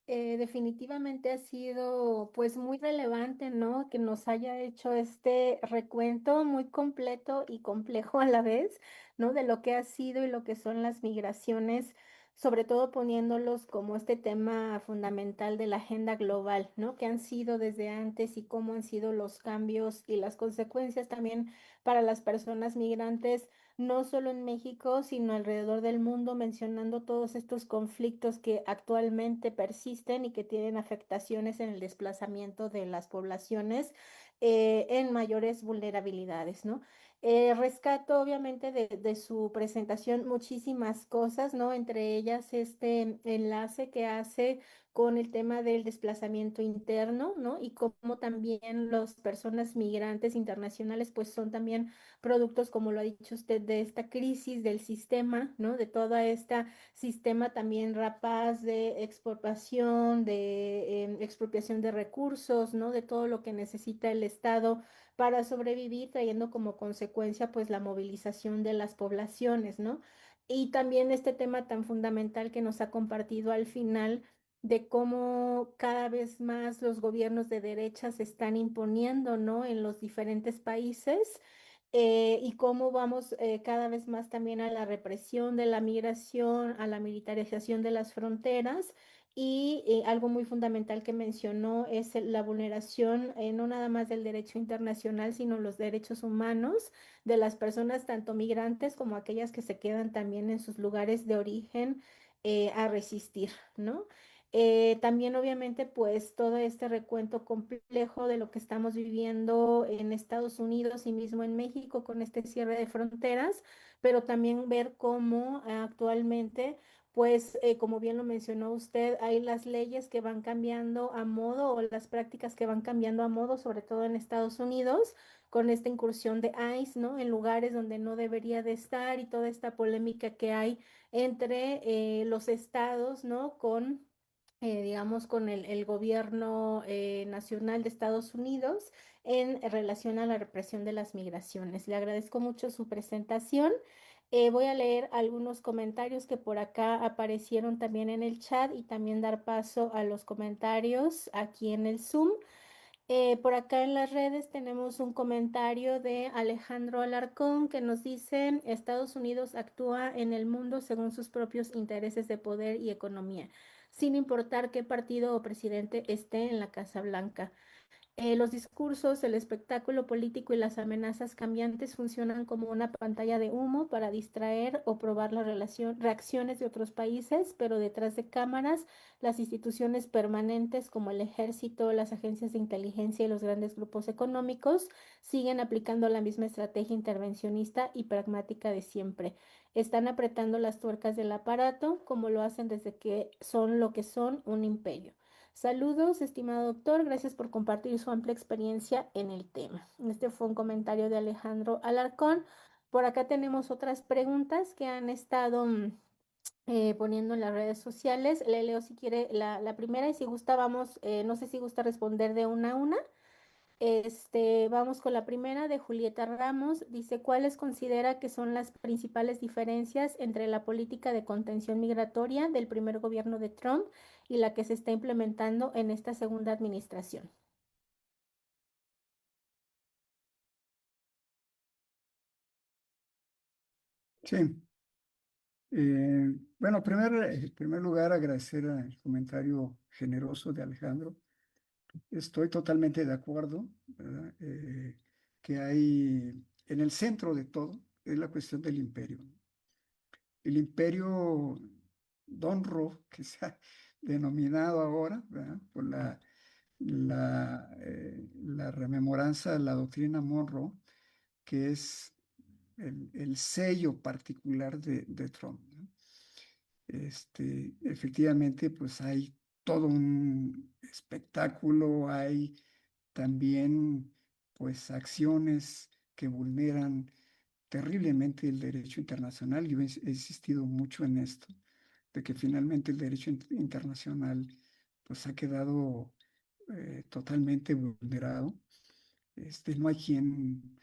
Definitivamente ha sido pues muy relevante, ¿no? Que nos haya hecho este recuento muy completo y complejo a la vez, ¿no? De lo que ha sido y lo que son las migraciones, sobre todo poniéndolos como este tema fundamental de la agenda global, ¿no? Que han sido desde antes y cómo han sido los cambios y las consecuencias también para las personas migrantes no solo en México, sino alrededor del mundo, mencionando todos estos conflictos que actualmente persisten y que tienen afectaciones en el desplazamiento de las poblaciones en mayores vulnerabilidades, ¿no? Rescato obviamente de su presentación muchísimas cosas, ¿no? Entre ellas este enlace que hace con el tema del desplazamiento interno, ¿no? Y cómo también las personas migrantes internacionales pues son también productos, como lo ha dicho usted, de esta crisis del sistema, ¿no? De toda esta sistema también rapaz de exportación, de expropiación de recursos, ¿no? De todo lo que necesita el Estado para sobrevivir, trayendo como consecuencia pues la movilización de las poblaciones, ¿no? Y también este tema tan fundamental que nos ha compartido al final de cómo cada vez más los gobiernos de derecha se están imponiendo, ¿no? En los diferentes países, y cómo vamos cada vez más también a la represión de la migración, a la militarización de las fronteras. Y algo muy fundamental que mencionó es la vulneración no nada más del derecho internacional, sino los derechos humanos de las personas, tanto migrantes como aquellas que se quedan también en sus lugares de origen a resistir, ¿no? También obviamente pues todo este recuento complejo de lo que estamos viviendo en Estados Unidos y mismo en México con este cierre de fronteras, pero también ver cómo actualmente pues como bien lo mencionó usted, hay las leyes que van cambiando a modo o las prácticas que van cambiando a modo, sobre todo en Estados Unidos, con esta incursión de ICE, ¿no? En lugares donde no debería de estar y toda esta polémica que hay entre los estados, ¿no? Con digamos, con el gobierno nacional de Estados Unidos en relación a la represión de las migraciones. Le agradezco mucho su presentación. Voy a leer algunos comentarios que por acá aparecieron también en el chat y también dar paso a los comentarios aquí en el Zoom. Por acá en las redes tenemos un comentario de Alejandro Alarcón que nos dice, Estados Unidos actúa en el mundo según sus propios intereses de poder y economía, sin importar qué partido o presidente esté en la Casa Blanca. Los discursos, el espectáculo político y las amenazas cambiantes funcionan como una pantalla de humo para distraer o probar la reacciones de otros países, pero detrás de cámaras, las instituciones permanentes como el ejército, las agencias de inteligencia y los grandes grupos económicos siguen aplicando la misma estrategia intervencionista y pragmática de siempre. Están apretando las tuercas del aparato como lo hacen desde que son lo que son un imperio. Saludos, estimado doctor, gracias por compartir su amplia experiencia en el tema. Este fue un comentario de Alejandro Alarcón. Por acá tenemos otras preguntas que han estado poniendo en las redes sociales. Le leo si quiere la primera y si gusta vamos, no sé si gusta responder de una a una. Vamos con la primera de Julieta Ramos. Dice, ¿cuáles considera que son las principales diferencias entre la política de contención migratoria del primer gobierno de Trump y la que se está implementando en esta segunda administración? Sí, bueno, en primer lugar, agradecer el comentario generoso de Alejandro. Estoy totalmente de acuerdo, ¿verdad? Que hay en el centro de todo es la cuestión del imperio. El imperio Donro, que se ha denominado ahora, ¿verdad? Por la rememoranza de la doctrina Monroe, que es el sello particular de Trump, ¿no? Efectivamente, pues hay todo un espectáculo, hay también pues acciones que vulneran terriblemente el derecho internacional. Yo he insistido mucho en esto, de que finalmente el derecho internacional pues ha quedado totalmente vulnerado. No hay quien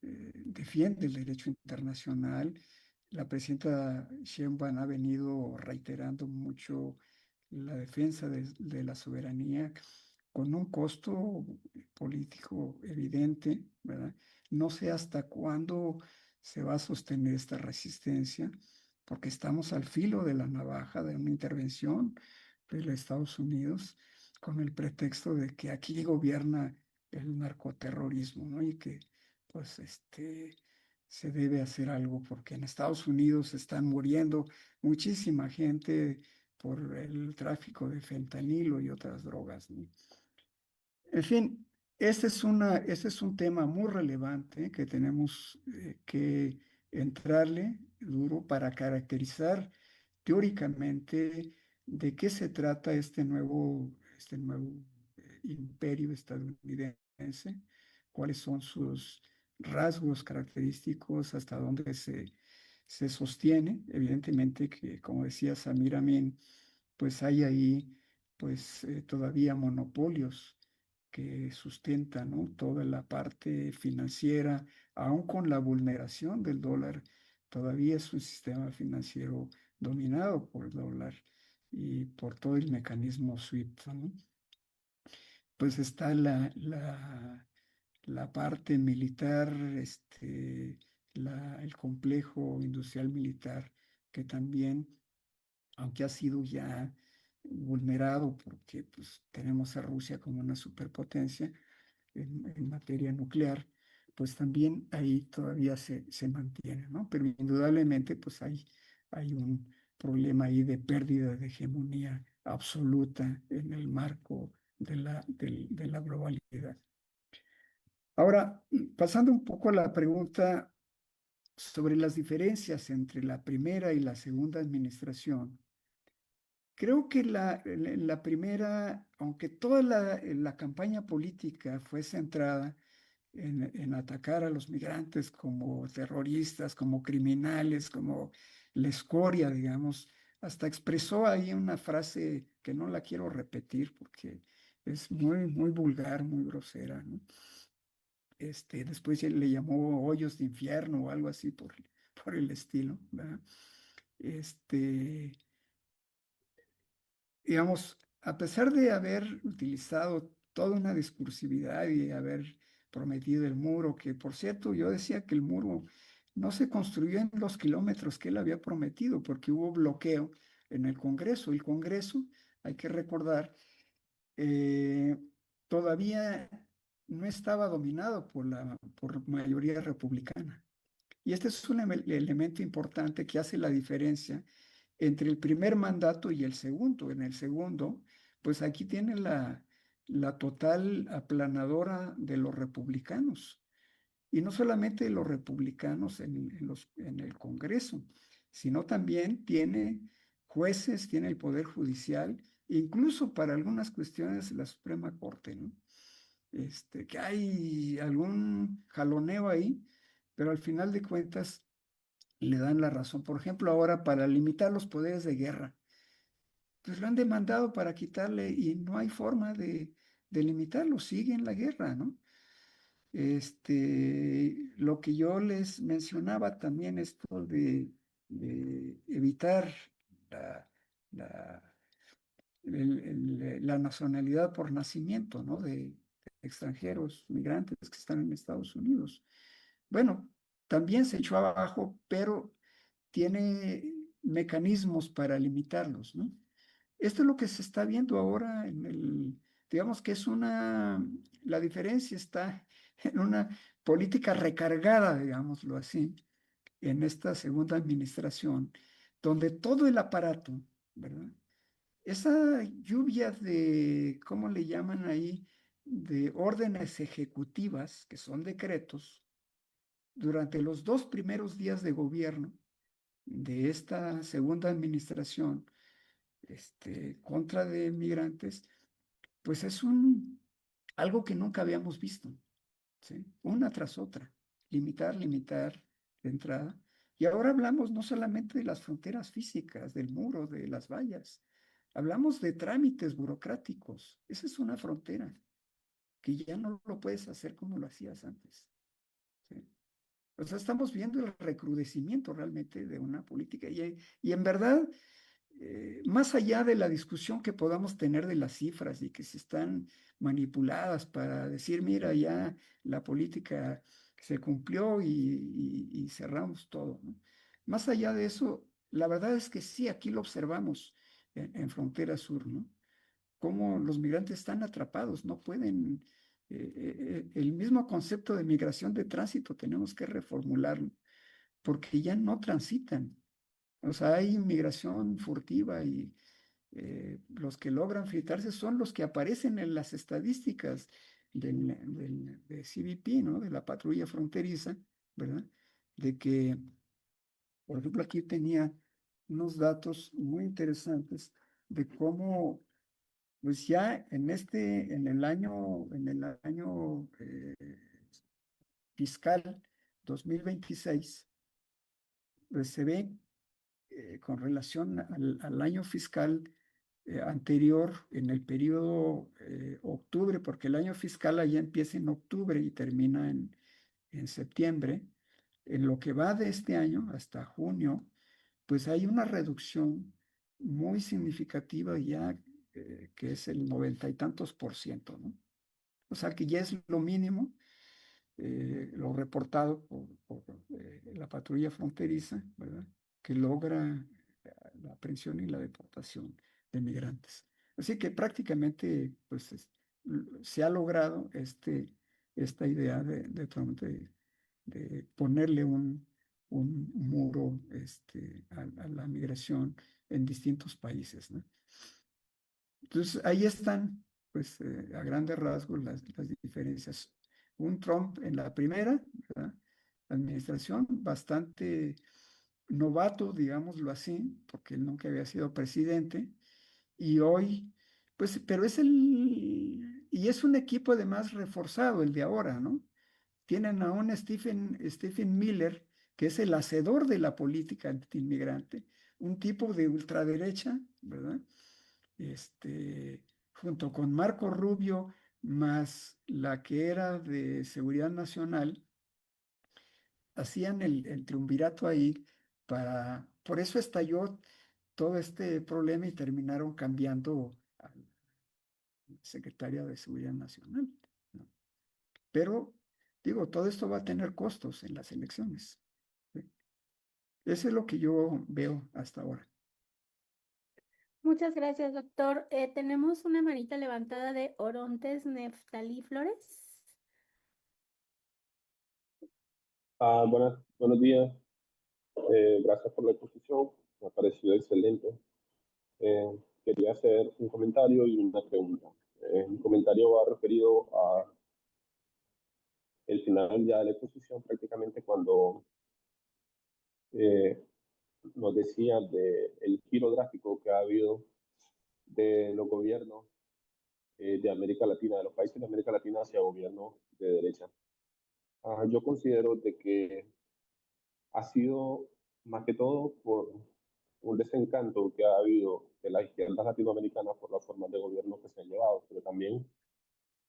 defiende el derecho internacional. La presidenta Sheinbaum ha venido reiterando mucho la defensa de la soberanía con un costo político evidente, ¿verdad? No sé hasta cuándo se va a sostener esta resistencia, porque estamos al filo de la navaja de una intervención de los Estados Unidos con el pretexto de que aquí gobierna el narcoterrorismo, ¿no? Y que pues se debe hacer algo porque en Estados Unidos están muriendo muchísima gente por el tráfico de fentanilo y otras drogas, ¿no? En fin, Este es un tema muy relevante que tenemos que entrarle duro para caracterizar teóricamente de qué se trata este nuevo imperio estadounidense, cuáles son sus rasgos característicos, hasta dónde se sostiene. Evidentemente que, como decía Samir Amin, pues hay ahí pues todavía monopolios que sustentan, ¿no? Toda la parte financiera, aun con la vulneración del dólar, todavía es un sistema financiero dominado por el dólar y por todo el mecanismo SWIFT, ¿no? Pues está la parte militar, el complejo industrial militar, que también, aunque ha sido ya vulnerado porque pues, tenemos a Rusia como una superpotencia en materia nuclear, pues también ahí todavía se mantiene, ¿no? Pero indudablemente pues hay un problema ahí de pérdida de hegemonía absoluta en el marco de la globalidad. Ahora, pasando un poco a la pregunta sobre las diferencias entre la primera y la segunda administración. Creo que la primera, aunque toda la campaña política fue centrada en atacar a los migrantes como terroristas, como criminales, como la escoria, digamos, hasta expresó ahí una frase que no la quiero repetir porque es muy vulgar, muy grosera, ¿no? Después le llamó hoyos de infierno o algo así por el estilo, ¿verdad? Este, digamos, a pesar de haber utilizado toda una discursividad y haber prometido el muro, que por cierto yo decía que el muro no se construyó en los kilómetros que él había prometido, porque hubo bloqueo en el Congreso. El Congreso, hay que recordar, eh, todavía no estaba dominado por mayoría republicana. Y este es un elemento importante que hace la diferencia entre el primer mandato y el segundo. En el segundo, pues aquí tiene la total aplanadora de los republicanos. Y no solamente de los republicanos en el Congreso, sino también tiene jueces, tiene el Poder Judicial, incluso para algunas cuestiones de la Suprema Corte, ¿no? Que hay algún jaloneo ahí, pero al final de cuentas le dan la razón. Por ejemplo, ahora para limitar los poderes de guerra, pues lo han demandado para quitarle y no hay forma de limitarlo, sigue en la guerra, ¿no? Lo que yo les mencionaba también, esto de evitar la, la, la nacionalidad por nacimiento, ¿no? De extranjeros, migrantes que están en Estados Unidos. Bueno, también se echó abajo, pero tiene mecanismos para limitarlos, ¿no? Esto es lo que se está viendo ahora digamos que la diferencia está en una política recargada, digámoslo así, en esta segunda administración, donde todo el aparato, ¿verdad? Esa lluvia de, ¿cómo le llaman ahí? De órdenes ejecutivas, que son decretos, durante los 2 primeros días de gobierno de esta segunda administración, contra de migrantes, pues es algo que nunca habíamos visto, ¿sí? Una tras otra, limitar de entrada. Y ahora hablamos no solamente de las fronteras físicas, del muro, de las vallas, hablamos de trámites burocráticos. Esa es una frontera que ya no lo puedes hacer como lo hacías antes, ¿sí? O sea, estamos viendo el recrudecimiento realmente de una política y en verdad más allá de la discusión que podamos tener de las cifras y que se están manipuladas para decir, mira, ya la política se cumplió y cerramos todo, ¿no? Más allá de eso, la verdad es que sí, aquí lo observamos en Frontera Sur, ¿no? Cómo los migrantes están atrapados, no pueden, el mismo concepto de migración de tránsito tenemos que reformularlo, porque ya no transitan. O sea, hay inmigración furtiva y los que logran filtrarse son los que aparecen en las estadísticas. de CBP, ¿no? De la patrulla fronteriza, ¿verdad? De que, por ejemplo, aquí tenía unos datos muy interesantes de cómo, pues ya en el año fiscal 2026, pues se ve con relación al año fiscal anterior, en el periodo octubre, porque el año fiscal allá empieza en octubre y termina en septiembre, en lo que va de este año hasta junio, pues hay una reducción muy significativa ya, que es el 90 y tantos %, ¿no? O sea que ya es lo mínimo, lo reportado por la patrulla fronteriza, ¿verdad? Que logra la aprehensión y la deportación de migrantes. Así que prácticamente pues, se ha logrado esta idea de Trump de ponerle un muro a la migración en distintos países, ¿no? Entonces, ahí están, pues, a grandes rasgos las diferencias. Un Trump en la primera, ¿verdad? Administración, bastante novato, digámoslo así, porque él nunca había sido presidente, y hoy, pues, pero y es un equipo además reforzado, el de ahora, ¿no? Tienen a un Stephen Miller, que es el hacedor de la política antiinmigrante, un tipo de ultraderecha, ¿verdad? Junto con Marco Rubio, más la que era de Seguridad Nacional, hacían el triunvirato ahí por eso estalló todo este problema y terminaron cambiando a la secretaria de Seguridad Nacional, ¿no? Pero, digo, todo esto va a tener costos en las elecciones, ¿sí? Eso es lo que yo veo hasta ahora. Muchas gracias, doctor. Tenemos una manita levantada de Orontes Neftalí Flores. Buenos días. Gracias por la exposición. Me ha parecido excelente. Quería hacer un comentario y una pregunta. Mi comentario va referido a el final ya de la exposición, prácticamente cuando eh, nos decía del giro drástico que ha habido de los gobiernos de América Latina, de los países de América Latina hacia gobiernos de derecha. Yo considero de que ha sido más que todo por un desencanto que ha habido de las izquierdas latinoamericanas por las formas de gobierno que se han llevado, pero también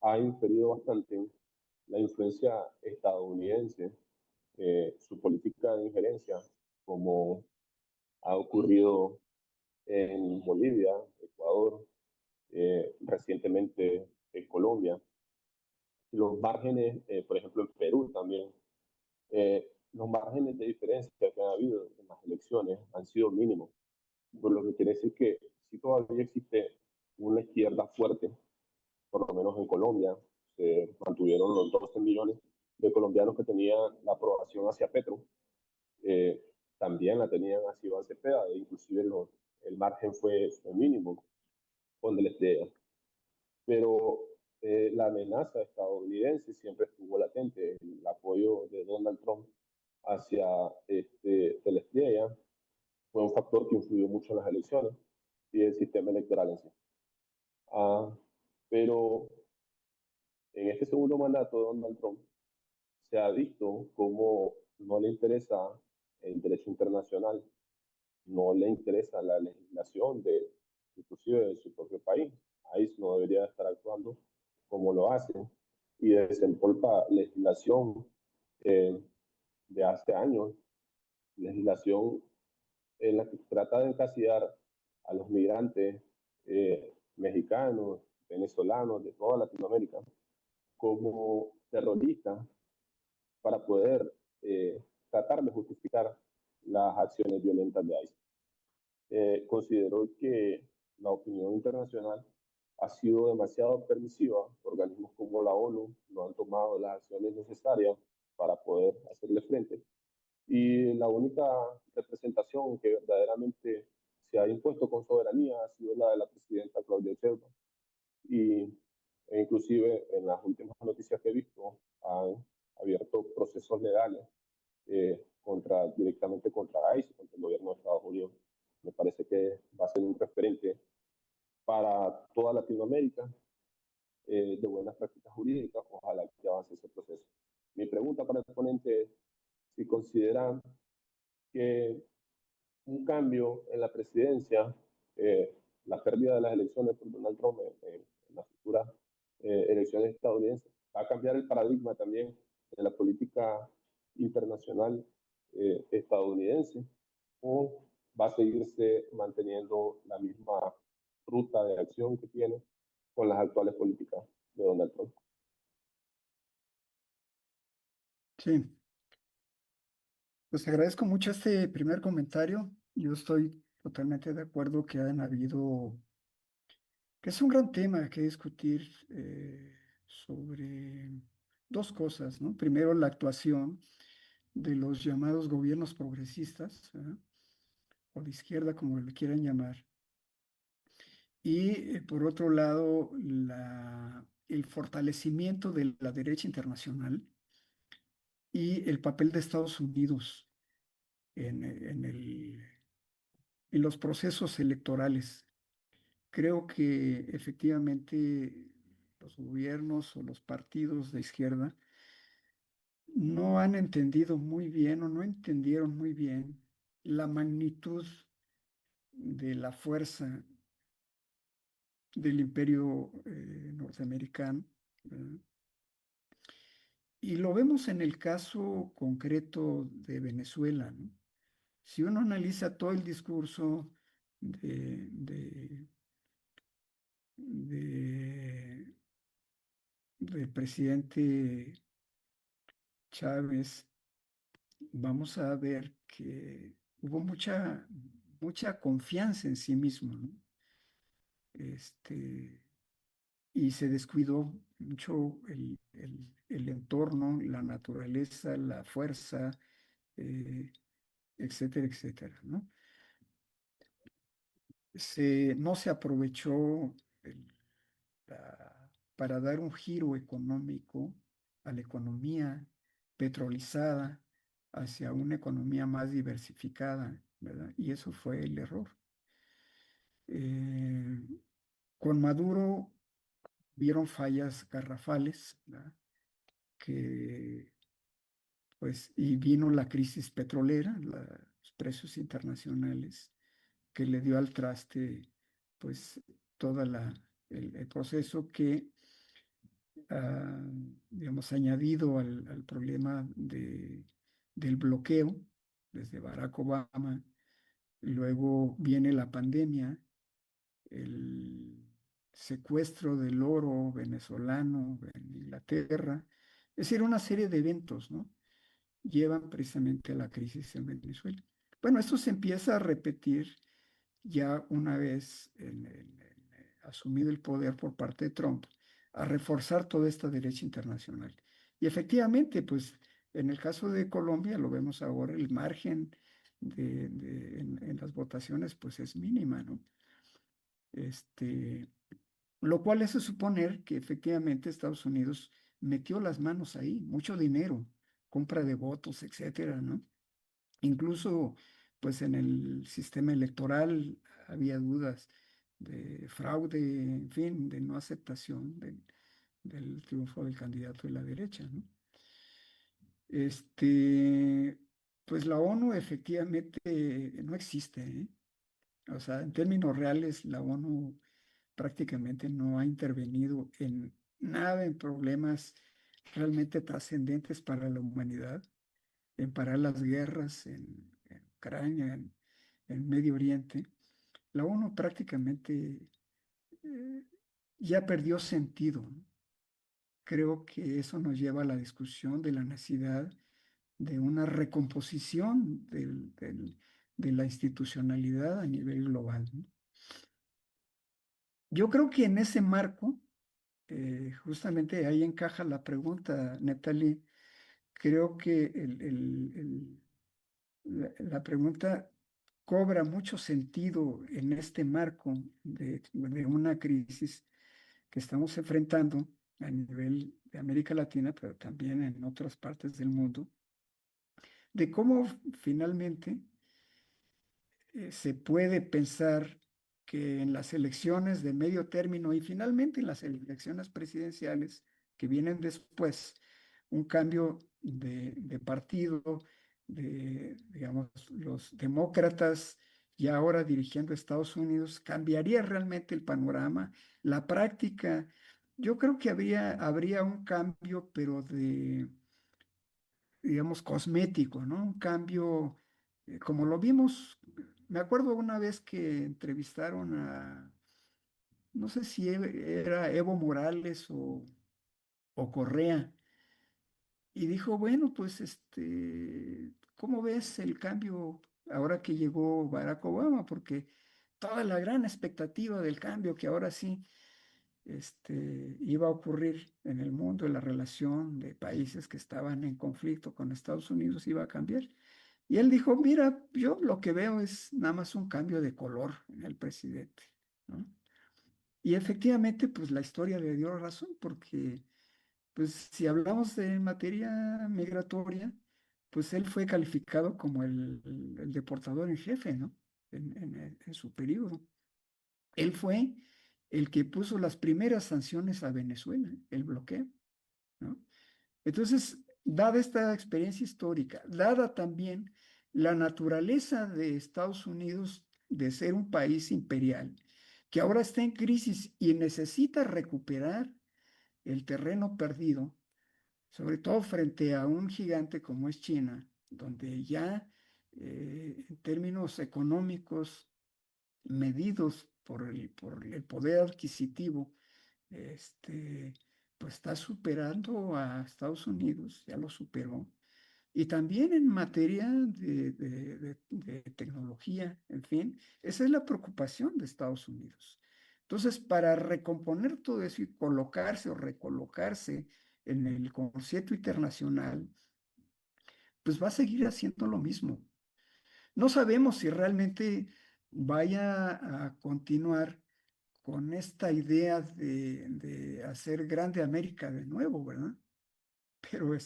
ha inferido bastante la influencia estadounidense, su política de injerencia, como ha ocurrido en Bolivia, Ecuador, recientemente en Colombia. Los márgenes, por ejemplo, en Perú también, los márgenes de diferencia que ha habido en las elecciones han sido mínimos, por lo que quiere decir que si todavía existe una izquierda fuerte, por lo menos en Colombia, se mantuvieron los 12 millones de colombianos que tenían la aprobación hacia Petro, eh, también la tenían hacia Iván Cepeda, e inclusive el margen fue mínimo con Del Estrella. Pero la amenaza estadounidense siempre estuvo latente, el apoyo de Donald Trump hacia Del Estrella fue un factor que influyó mucho en las elecciones y el sistema electoral en sí. Pero en este segundo mandato de Donald Trump se ha visto cómo no le interesa el derecho internacional, no le interesa la legislación inclusive de su propio país. Ahí no debería estar actuando como lo hace y desempolva legislación eh, de hace años, legislación en la que trata de encasillar a los migrantes mexicanos, venezolanos, de toda Latinoamérica, como terroristas para poder tratar de justificar las acciones violentas de ICE. Consideró que la opinión internacional ha sido demasiado permisiva. Organismos como la ONU no han tomado las acciones necesarias para poder hacerle frente. Y la única representación que verdaderamente se ha impuesto con soberanía ha sido la de la presidenta Claudia Sheinbaum. Y E inclusive en las últimas noticias que he visto han abierto procesos legales directamente contra ICE, contra el gobierno de Estados Unidos. Me parece que va a ser un referente para toda Latinoamérica de buenas prácticas jurídicas. Ojalá que avance ese proceso. Mi pregunta para el ponente es si consideran que un cambio en la presidencia, la pérdida de las elecciones por Donald Trump en las futuras elecciones estadounidenses, va a cambiar el paradigma también de la política internacional estadounidense, o va a seguirse manteniendo la misma ruta de acción que tiene con las actuales políticas de Donald Trump. Sí, pues agradezco mucho este primer comentario. Yo estoy totalmente de acuerdo que han habido, que es un gran tema que discutir sobre dos cosas, ¿no? Primero, la actuación de los llamados gobiernos progresistas, ¿verdad? O de izquierda, como le quieran llamar. Y por otro lado, el fortalecimiento de la derecha internacional y el papel de Estados Unidos en los procesos electorales. Creo que efectivamente los gobiernos o los partidos de izquierda no han entendido muy bien o no entendieron muy bien la magnitud de la fuerza del imperio norteamericano, ¿verdad? Y lo vemos en el caso concreto de Venezuela, ¿no? Si uno analiza todo el discurso de, de- del presidente Chávez, vamos a ver que hubo mucha confianza en sí mismo, ¿no? Este, y se descuidó mucho el entorno, la naturaleza, la fuerza, eh, etcétera, etcétera, ¿no? No se aprovechó el- para dar un giro económico a la economía petrolizada hacia una economía más diversificada, ¿verdad? Y eso fue el error. Eh, con Maduro vieron fallas garrafales, ¿verdad? Que, pues, y vino la crisis petrolera, los precios internacionales, que le dio al traste, pues, todo el proceso que, ah, digamos, añadido al problema del bloqueo desde Barack Obama, luego viene la pandemia, el secuestro del oro venezolano en Inglaterra, es decir, una serie de eventos, ¿no? Llevan precisamente a la crisis en Venezuela. Bueno, esto se empieza a repetir ya una vez asumido el poder por parte de Trump, a reforzar toda esta derecha internacional. Y efectivamente, pues en el caso de Colombia, lo vemos ahora, el margen en las votaciones pues es mínima, ¿no? Este, lo cual hace suponer que efectivamente Estados Unidos metió las manos ahí, mucho dinero, compra de votos, etcétera, ¿no? Incluso, pues en el sistema electoral había dudas de fraude, en fin, de no aceptación del triunfo del candidato de la derecha, ¿no? Este, pues la ONU efectivamente no existe, ¿eh? O sea, en términos reales, la ONU prácticamente no ha intervenido en nada, en problemas realmente trascendentes para la humanidad, en parar las guerras en Ucrania, en Medio Oriente. La ONU prácticamente eh, ya perdió sentido, ¿no? Creo que eso nos lleva a la discusión de la necesidad de una recomposición de la institucionalidad a nivel global, ¿no? Yo creo que en ese marco, justamente ahí encaja la pregunta, Natalie. Creo que la pregunta cobra mucho sentido en este marco de una crisis que estamos enfrentando a nivel de América Latina, pero también en otras partes del mundo, de cómo finalmente se puede pensar que en las elecciones de medio término y finalmente en las elecciones presidenciales que vienen después, un cambio de partido, de, digamos, los demócratas y ahora dirigiendo a Estados Unidos, cambiaría realmente el panorama, la práctica. Yo creo que habría un cambio, pero de, digamos, cosmético, ¿no? Un cambio, como lo vimos, me acuerdo una vez que entrevistaron a, no sé si era Evo Morales o Correa, y dijo, bueno, pues, ¿cómo ves el cambio ahora que llegó Barack Obama? Porque toda la gran expectativa del cambio que ahora sí, iba a ocurrir en el mundo, en la relación de países que estaban en conflicto con Estados Unidos iba a cambiar. Y él dijo, mira, yo lo que veo es nada más un cambio de color en el presidente, ¿no? Y efectivamente, pues la historia le dio razón, porque pues si hablamos de materia migratoria, pues él fue calificado como el deportador en jefe, ¿no? En su periodo. Él fue el que puso las primeras sanciones a Venezuela, el bloqueo, ¿no? Entonces, dada esta experiencia histórica, dada también la naturaleza de Estados Unidos de ser un país imperial, que ahora está en crisis y necesita recuperar el terreno perdido, sobre todo frente a un gigante como es China, donde ya en términos económicos medidos por el poder adquisitivo, este, pues está superando a Estados Unidos, ya lo superó. Y también en materia de tecnología, en fin, esa es la preocupación de Estados Unidos. Entonces, para recomponer todo eso y colocarse o recolocarse en el concierto internacional, pues va a seguir haciendo lo mismo. No sabemos si realmente vaya a continuar con esta idea de hacer grande América de nuevo, ¿verdad? Pero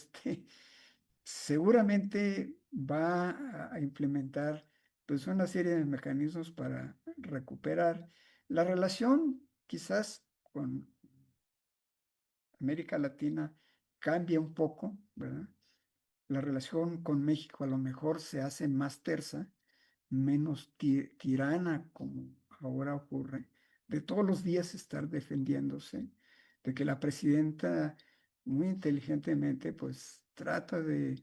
seguramente va a implementar pues una serie de mecanismos para recuperar la relación quizás con América Latina cambia un poco, ¿verdad? La relación con México a lo mejor se hace más tersa, menos tirana como ahora ocurre, de todos los días estar defendiéndose, de que la presidenta muy inteligentemente pues trata de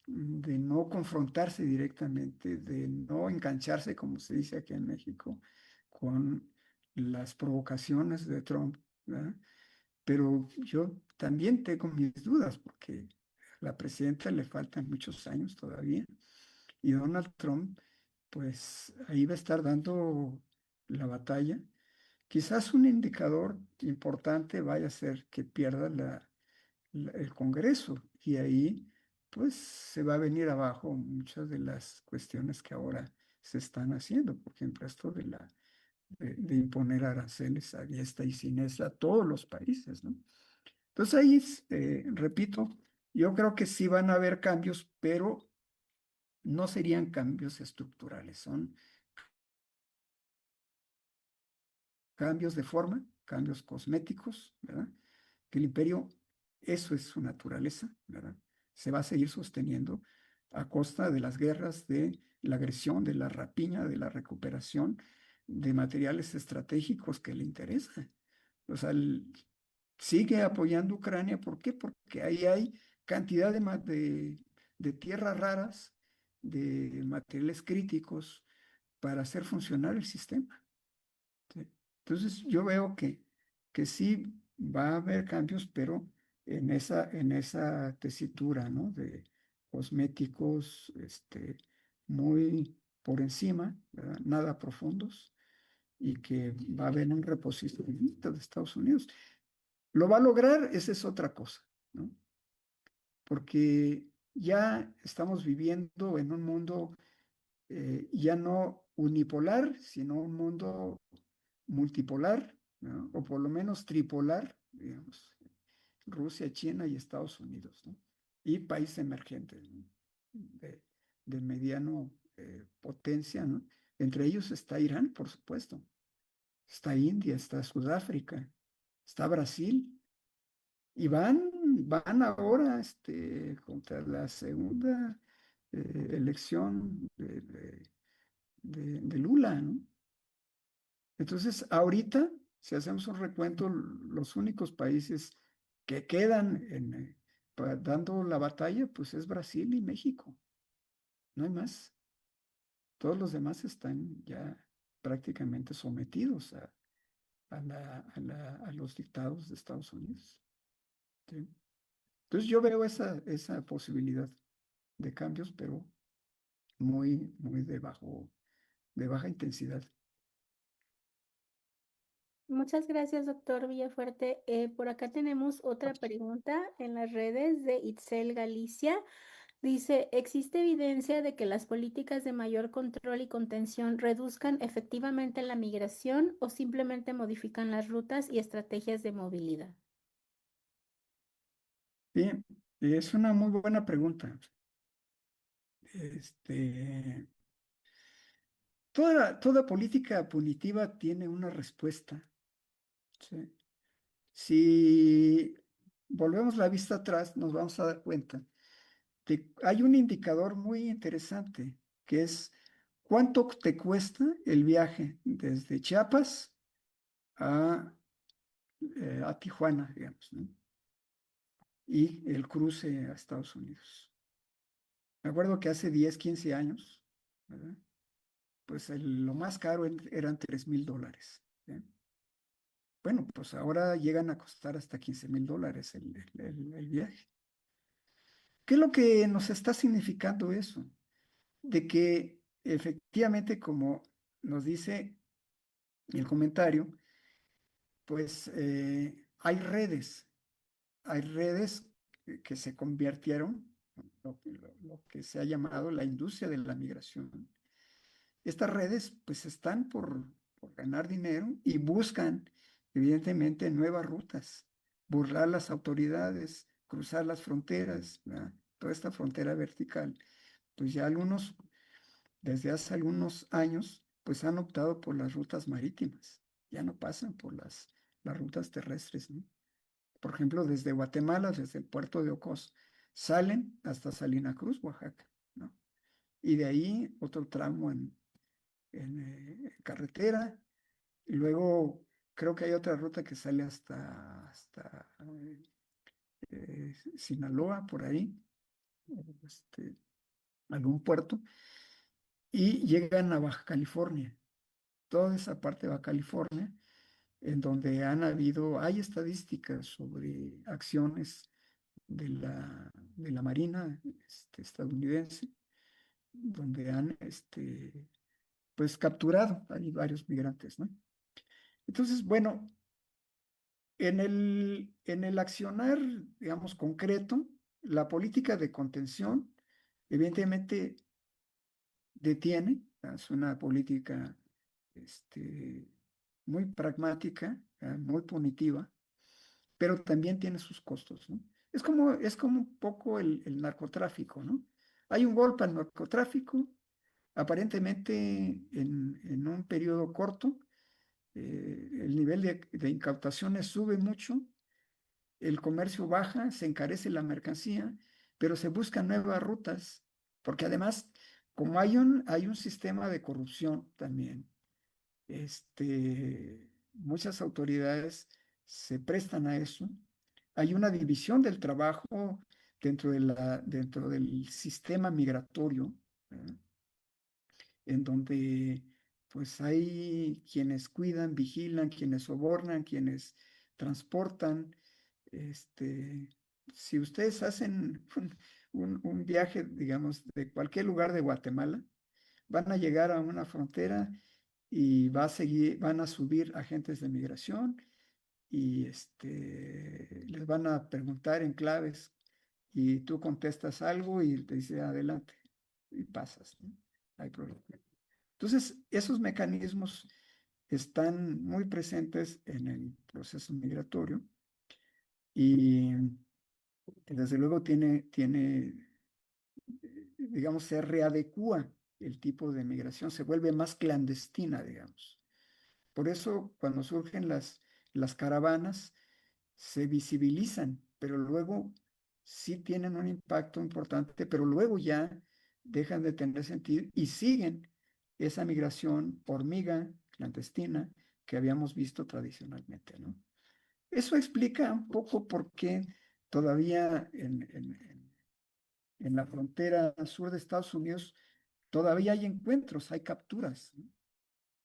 no confrontarse directamente, de no engancharse, como se dice aquí en México, con las provocaciones de Trump, ¿verdad? Pero yo también tengo mis dudas porque a la presidenta le faltan muchos años todavía y Donald Trump, pues ahí va a estar dando la batalla. Quizás un indicador importante vaya a ser que pierda el Congreso y ahí pues se va a venir abajo muchas de las cuestiones que ahora se están haciendo, por ejemplo, esto de imponer aranceles a diestra y siniestra a todos los países, ¿no? Entonces ahí, repito, yo creo que sí van a haber cambios, pero no serían cambios estructurales, son cambios de forma, cambios cosméticos, ¿verdad? Que el imperio, eso es su naturaleza, ¿verdad? Se va a seguir sosteniendo a costa de las guerras, de la agresión, de la rapiña, de la recuperación de materiales estratégicos que le interesan. O sea, sigue apoyando Ucrania, ¿por qué? Porque ahí hay cantidad de tierras raras, de materiales críticos para hacer funcionar el sistema. ¿Sí? Entonces yo veo que sí va a haber cambios, pero en esa tesitura, ¿no? De cosméticos, muy por encima, ¿verdad? Nada profundos, y que va a haber un reposicionamiento de Estados Unidos. ¿Lo va a lograr? Esa es otra cosa, ¿no? Porque ya estamos viviendo en un mundo ya no unipolar, sino un mundo multipolar, ¿no? O por lo menos tripolar, digamos, Rusia, China y Estados Unidos, ¿no? Y países emergentes, ¿no? de, de mediano potencia, ¿no? Entre ellos está Irán, por supuesto, está India, está Sudáfrica, está Brasil, y van ahora contra la segunda elección de Lula, ¿no? Entonces, ahorita, si hacemos un recuento, los únicos países que quedan dando la batalla, pues es Brasil y México, no hay más. Todos los demás están ya prácticamente sometidos a los dictados de Estados Unidos. ¿Sí? Entonces yo veo esa posibilidad de cambios, pero muy, muy de baja intensidad. Muchas gracias, doctor Villafuerte. Por acá tenemos otra pregunta en las redes de Itzel Galicia. Dice, ¿existe evidencia de que las políticas de mayor control y contención reduzcan efectivamente la migración o simplemente modifican las rutas y estrategias de movilidad? Bien, es una muy buena pregunta. Este, toda política punitiva tiene una respuesta. ¿Sí? Si volvemos la vista atrás, nos vamos a dar cuenta de hay un indicador muy interesante que es cuánto te cuesta el viaje desde Chiapas a, a Tijuana, digamos, ¿no? Y el cruce a Estados Unidos. Me acuerdo que hace 10, 15 años, ¿verdad? Pues lo más caro eran $3,000. ¿Sí? Bueno, pues ahora llegan a costar hasta $15,000 el viaje. ¿Qué es lo que nos está significando eso? De que efectivamente, como nos dice el comentario, pues hay redes que se convirtieron, lo que se ha llamado la industria de la migración. Estas redes pues están por ganar dinero y buscan evidentemente nuevas rutas, burlar las autoridades, cruzar las fronteras, ¿verdad? Toda esta frontera vertical. Pues ya algunos, desde hace algunos años, pues han optado por las rutas marítimas, ya no pasan por las rutas terrestres, ¿no? Por ejemplo, desde Guatemala, desde el puerto de Ocos, salen hasta Salina Cruz, Oaxaca, ¿no? Y de ahí otro tramo en carretera, y luego creo que hay otra ruta que sale hasta Sinaloa, por ahí, este, algún puerto, y llegan a Baja California, toda esa parte de Baja California, en donde hay estadísticas sobre acciones de la Marina estadounidense, donde han pues capturado hay varios migrantes, ¿no? Entonces, bueno, en el accionar, digamos, concreto, la política de contención evidentemente detiene, es una política muy pragmática, muy punitiva, pero también tiene sus costos, ¿no? Es como un poco el narcotráfico, ¿no? Hay un golpe al narcotráfico, aparentemente en un periodo corto, el nivel de incautaciones sube mucho, el comercio baja, se encarece la mercancía, pero se buscan nuevas rutas, porque además, como hay un sistema de corrupción también, muchas autoridades se prestan a eso. Hay una división del trabajo dentro del sistema migratorio, ¿verdad? En donde pues hay quienes cuidan, vigilan, quienes sobornan, quienes transportan. Este, si ustedes hacen un viaje, digamos, de cualquier lugar de Guatemala, van a llegar a una frontera y van a subir agentes de migración y les van a preguntar en claves y tú contestas algo y te dice adelante y pasas, ¿no? No hay problema. Entonces, esos mecanismos están muy presentes en el proceso migratorio y desde luego digamos, se readecúa el tipo de migración, se vuelve más clandestina, digamos. Por eso cuando surgen las caravanas, se visibilizan, pero luego sí tienen un impacto importante, pero luego ya dejan de tener sentido y siguen esa migración hormiga clandestina que habíamos visto tradicionalmente, ¿no? Eso explica un poco por qué todavía en la frontera sur de Estados Unidos todavía hay encuentros, hay capturas, ¿no?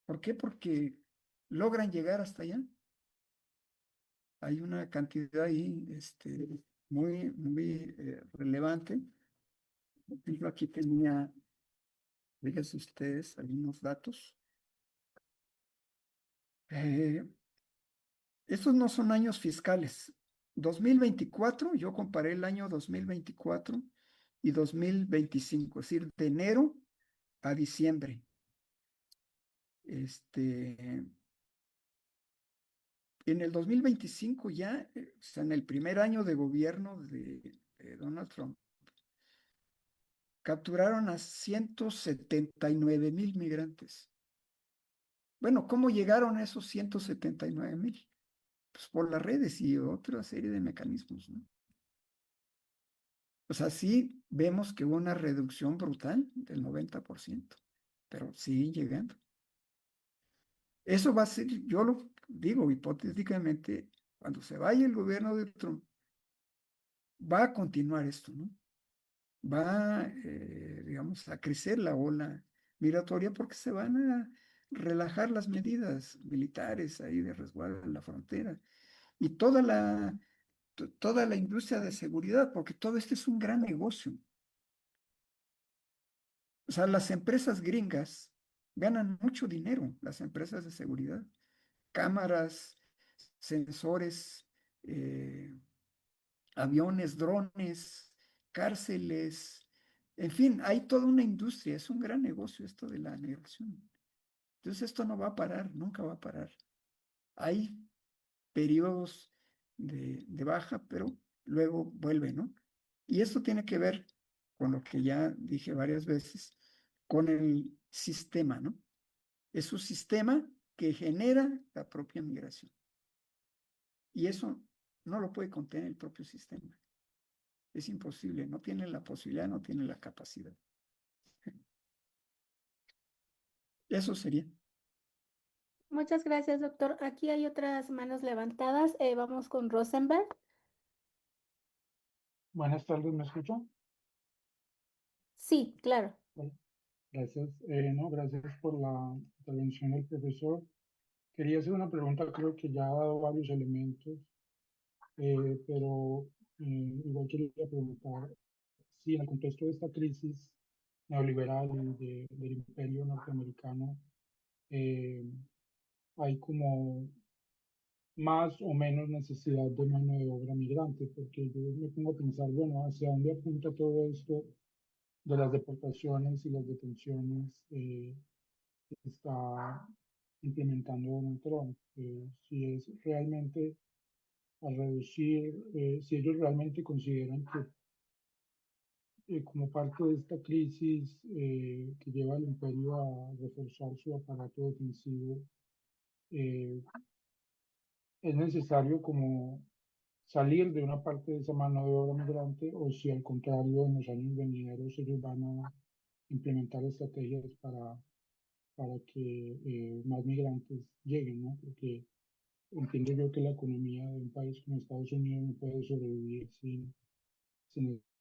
¿Por qué? Porque logran llegar hasta allá. Hay una cantidad ahí muy relevante. Por ejemplo, aquí tenía, fíjense ustedes, algunos datos. Eh, Estos no son años fiscales. 2024, yo comparé el año 2024 y 2025, es decir, de enero a diciembre. Este, en el 2025 ya, o sea, en el primer año de gobierno de Donald Trump, capturaron a 179,000 migrantes. Bueno, ¿cómo llegaron a esos 179,000? Pues por las redes y otra serie de mecanismos, ¿no? O sea, sí vemos que hubo una reducción brutal del 90%, pero siguen llegando. Eso va a ser, yo lo digo hipotéticamente, cuando se vaya el gobierno de Trump, va a continuar esto, ¿no? Va, digamos, a crecer la ola migratoria porque se van a relajar las medidas militares ahí de resguardo en la frontera y toda la industria de seguridad, porque todo esto es un gran negocio. O sea, las empresas gringas ganan mucho dinero, las empresas de seguridad, cámaras, sensores, eh, aviones, drones, cárceles, en fin, hay toda una industria, es un gran negocio esto de la migración. Entonces esto no va a parar, nunca va a parar. Hay periodos de baja, pero luego vuelve, ¿no? Y esto tiene que ver con lo que ya dije varias veces, con el sistema, ¿no? Es un sistema que genera la propia migración. Y eso no lo puede contener el propio sistema. Es imposible, no tiene la posibilidad, no tiene la capacidad. Eso sería. Muchas gracias, doctor. Aquí hay otras manos levantadas. Vamos con Rosenberg. Buenas tardes, ¿me escuchan? Sí, claro. Bueno, gracias. No, gracias por la intervención del profesor. Quería hacer una pregunta, creo que ya ha dado varios elementos, pero igual quería preguntar si en el contexto de esta crisis neoliberal del imperio norteamericano eh, hay como más o menos necesidad de mano de obra migrante, porque yo me pongo a pensar, bueno, ¿hacia dónde apunta todo esto de las deportaciones y las detenciones que está implementando Donald Trump? Si es realmente a reducir, si ellos realmente consideran que como parte de esta crisis que lleva al imperio a reforzar su aparato defensivo, eh, es necesario como salir de una parte de esa mano de obra migrante o si al contrario en los años venideros ellos van a implementar estrategias para que más migrantes lleguen, ¿no? Porque entiendo yo que la economía de un país como Estados Unidos no puede sobrevivir sin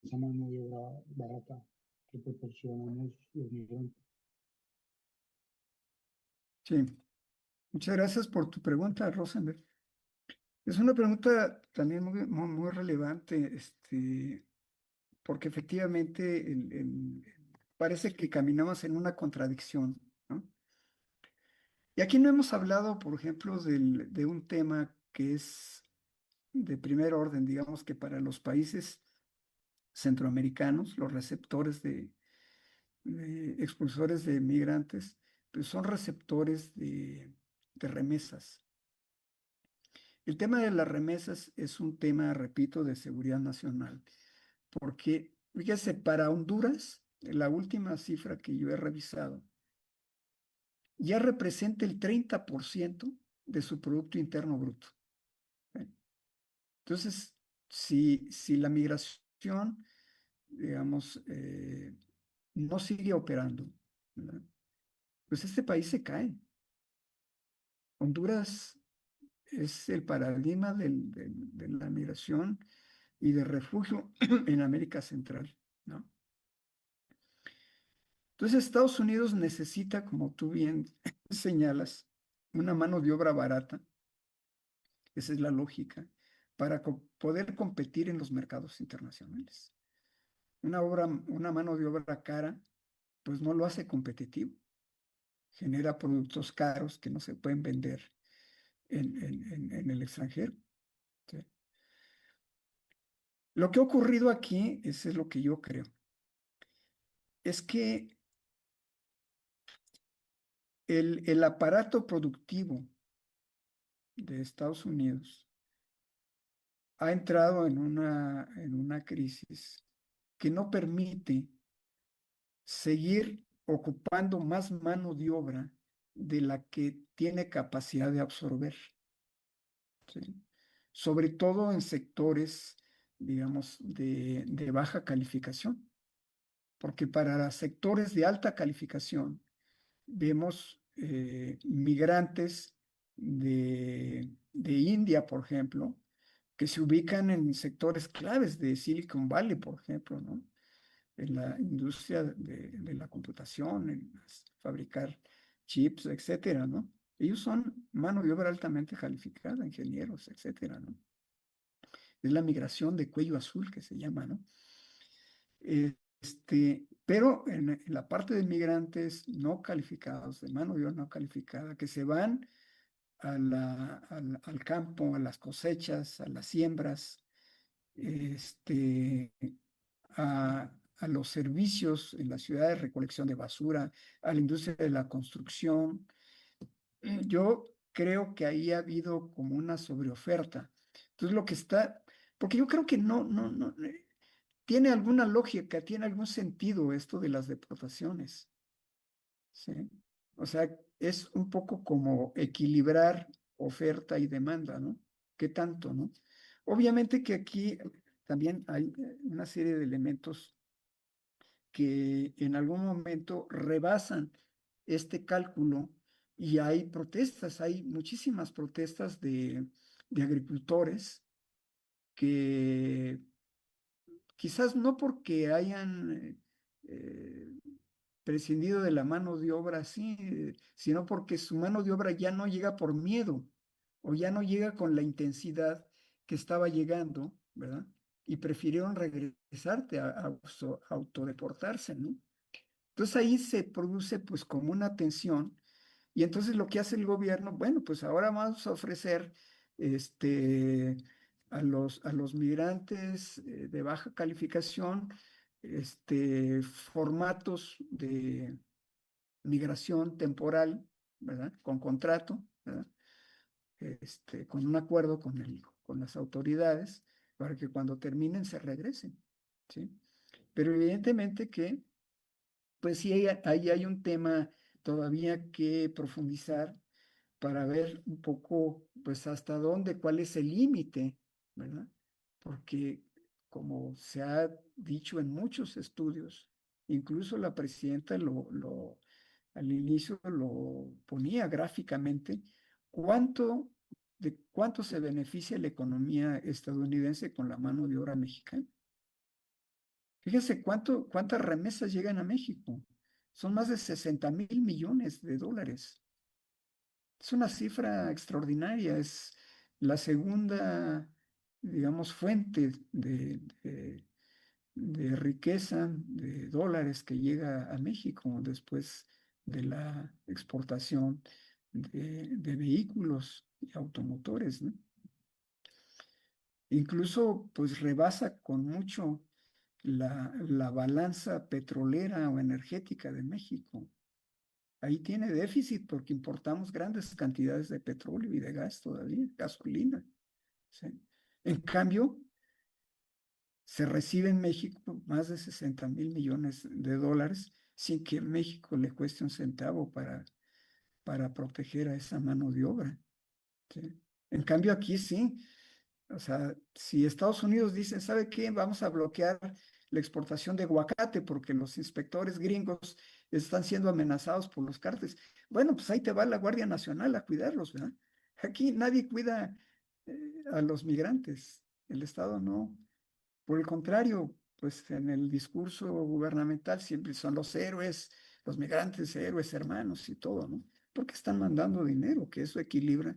esa mano de obra barata que proporcionan los migrantes. Sí. Muchas gracias por tu pregunta, Rosenberg. Es una pregunta también muy relevante, porque efectivamente parece que caminamos en una contradicción, ¿no? Y aquí no hemos hablado, por ejemplo, de un tema que es de primer orden, digamos que para los países centroamericanos, los receptores de expulsores de migrantes, pues son receptores de remesas. El tema de las remesas es un tema, repito, de seguridad nacional, porque, fíjese, para Honduras, la última cifra que yo he revisado, ya representa el 30% de su Producto Interno Bruto. ¿Eh? Entonces, si la migración, digamos, no sigue operando, ¿verdad? Pues este país se cae. Honduras es el paradigma de la migración y de refugio en América Central, ¿no? Entonces Estados Unidos necesita, como tú bien señalas, una mano de obra barata, esa es la lógica, para poder competir en los mercados internacionales. Una mano de obra cara, pues no lo hace competitivo, genera productos caros que no se pueden vender en el extranjero. ¿Sí? Lo que ha ocurrido aquí, eso es lo que yo creo, es que el aparato productivo de Estados Unidos ha entrado en una crisis que no permite seguir ocupando más mano de obra de la que tiene capacidad de absorber, ¿sí? Sobre todo en sectores, digamos, de baja calificación, porque para sectores de alta calificación vemos migrantes de India, por ejemplo, que se ubican en sectores claves de Silicon Valley, por ejemplo, ¿no? En la industria de la computación, en fabricar chips, etcétera, ¿no? Ellos son mano de obra altamente calificada, ingenieros, etcétera, ¿no? Es la migración de cuello azul que se llama, ¿no? Pero en la parte de migrantes no calificados, de mano de obra no calificada, que se van al campo, a las cosechas, a las siembras, este, a los servicios en la ciudad de recolección de basura, a la industria de la construcción. Yo creo que ahí ha habido como una sobreoferta. Entonces lo que está, porque yo creo que no, tiene alguna lógica, tiene algún sentido esto de las deportaciones, ¿sí? O sea, es un poco como equilibrar oferta y demanda, ¿no? ¿Qué tanto, no? Obviamente que aquí también hay una serie de elementos que en algún momento rebasan este cálculo y hay protestas, hay muchísimas protestas de agricultores que quizás no porque hayan prescindido de la mano de obra así, sino porque su mano de obra ya no llega por miedo o ya no llega con la intensidad que estaba llegando, ¿verdad? Y prefirieron regresarte a autodeportarse, ¿no? Entonces ahí se produce pues como una tensión y entonces lo que hace el gobierno, bueno, pues ahora vamos a ofrecer este, a los migrantes de baja calificación formatos de migración temporal, ¿verdad? Con contrato, ¿verdad? Con un acuerdo con las autoridades para que cuando terminen se regresen, ¿sí? Pero evidentemente que pues sí, ahí hay un tema todavía que profundizar para ver un poco, pues hasta dónde, cuál es el límite, ¿verdad? Porque como se ha dicho en muchos estudios, incluso la presidenta al inicio lo ponía gráficamente, de cuánto se beneficia la economía estadounidense con la mano de obra mexicana. Fíjese cuántas remesas llegan a México. Son más de 60.000 millones de dólares. Es una cifra extraordinaria. Es la segunda, digamos, fuente de riqueza de dólares que llega a México después de la exportación de vehículos y automotores, ¿no? Incluso, pues rebasa con mucho la balanza petrolera o energética de México. ahí tiene déficit porque importamos grandes cantidades de petróleo y de gas todavía, gasolina. ¿Sí? En cambio, se recibe en México más de 60,000 millones de dólares sin que a México le cueste un centavo para proteger a esa mano de obra. ¿Sí? En cambio, aquí sí. O sea, si Estados Unidos dice, ¿sabe qué? Vamos a bloquear la exportación de aguacate porque los inspectores gringos están siendo amenazados por los cárteles. Bueno, pues ahí te va la Guardia Nacional a cuidarlos, ¿verdad? Aquí nadie cuida a los migrantes. El Estado no. Por el contrario, pues en el discurso gubernamental siempre son los héroes, los migrantes, héroes, hermanos y todo, ¿no? Porque están mandando dinero, que eso equilibra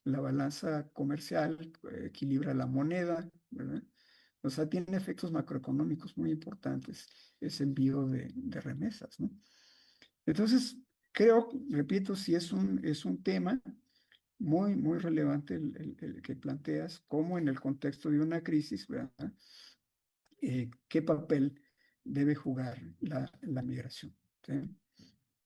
la balanza comercial, equilibra la moneda, ¿verdad? O sea, tiene efectos macroeconómicos muy importantes ese envío de remesas, ¿no? Entonces, creo, repito, si es un tema muy, muy relevante el que planteas, como en el contexto de una crisis, ¿verdad? ¿Qué papel debe jugar la migración? ¿Sí?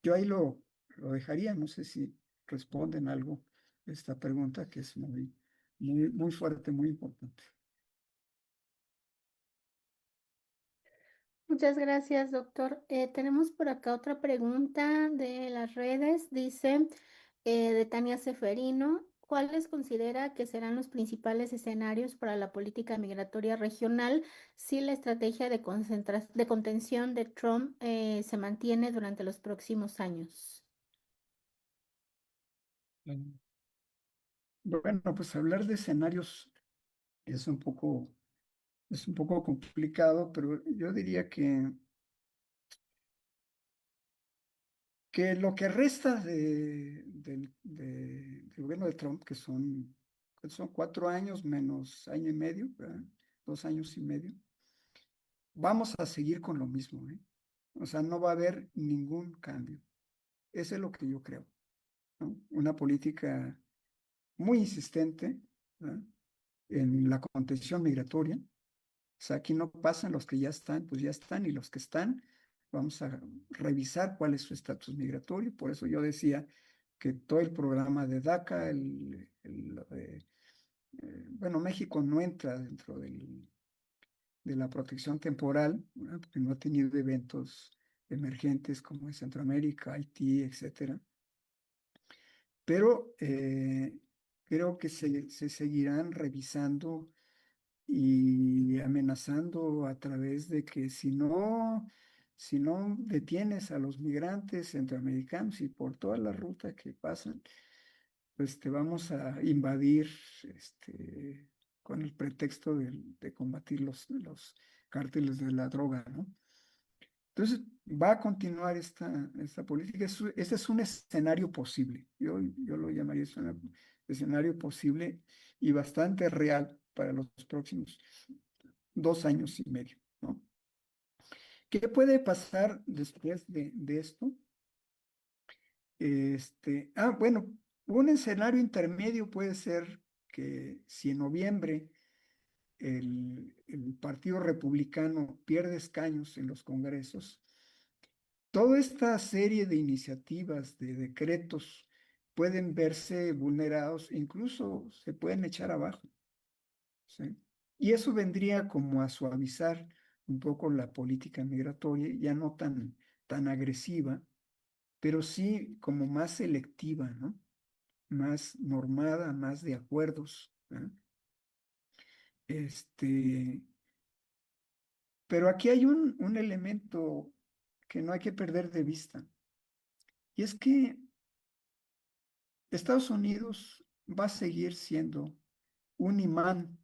Yo ahí lo dejaría, no sé si responden algo a esta pregunta que es muy, muy, muy fuerte, muy importante. Muchas gracias, doctor. Tenemos por acá otra pregunta de las redes. Dice de Tania Seferino, ¿cuáles considera que serán los principales escenarios para la política migratoria regional si la estrategia de contención de Trump se mantiene durante los próximos años? Bueno, pues hablar de escenarios es un poco complicado, pero yo diría que lo que resta del gobierno de Trump, que son 4 años menos año y medio, ¿verdad? 2 años y medio, vamos a seguir con lo mismo, ¿eh? O sea, no va a haber ningún cambio. Eso es lo que yo creo, ¿no? Una política muy insistente, ¿verdad? En la contención migratoria. O sea, aquí no pasan los que ya están, pues ya están, y los que están, vamos a revisar cuál es su estatus migratorio. Por eso yo decía que todo el programa de DACA, bueno, México no entra dentro de la protección temporal, ¿verdad? Porque no ha tenido eventos emergentes como en Centroamérica, Haití, etcétera. Pero creo que se seguirán revisando y amenazando a través de que si no detienes a los migrantes centroamericanos y por toda la ruta que pasan, pues te vamos a invadir con el pretexto de combatir los cárteles de la droga, ¿no? Entonces, va a continuar esta política. Este es un escenario posible. Yo lo llamaría un escenario posible y bastante real para los próximos 2 años y medio, ¿no? ¿Qué puede pasar después de esto? Bueno, un escenario intermedio puede ser que si en noviembre el Partido Republicano pierde escaños en los congresos, toda esta serie de iniciativas, de decretos, pueden verse vulnerados, incluso se pueden echar abajo, ¿sí? Y eso vendría como a suavizar un poco la política migratoria, ya no tan agresiva, pero sí como más selectiva, ¿no? Más normada, más de acuerdos, ¿no? Este, pero aquí hay un elemento que no hay que perder de vista, y es que Estados Unidos va a seguir siendo un imán,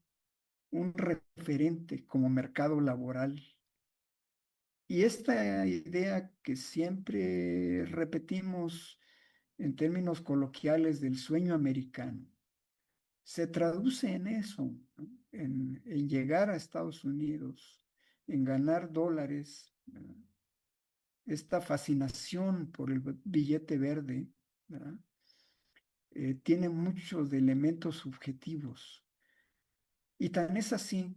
un referente como mercado laboral. Y esta idea que siempre repetimos en términos coloquiales del sueño americano, se traduce en eso, ¿no? En llegar a Estados Unidos, en ganar dólares, ¿verdad? Esta fascinación por el billete verde, ¿verdad? Tiene muchos de elementos subjetivos. Y tan es así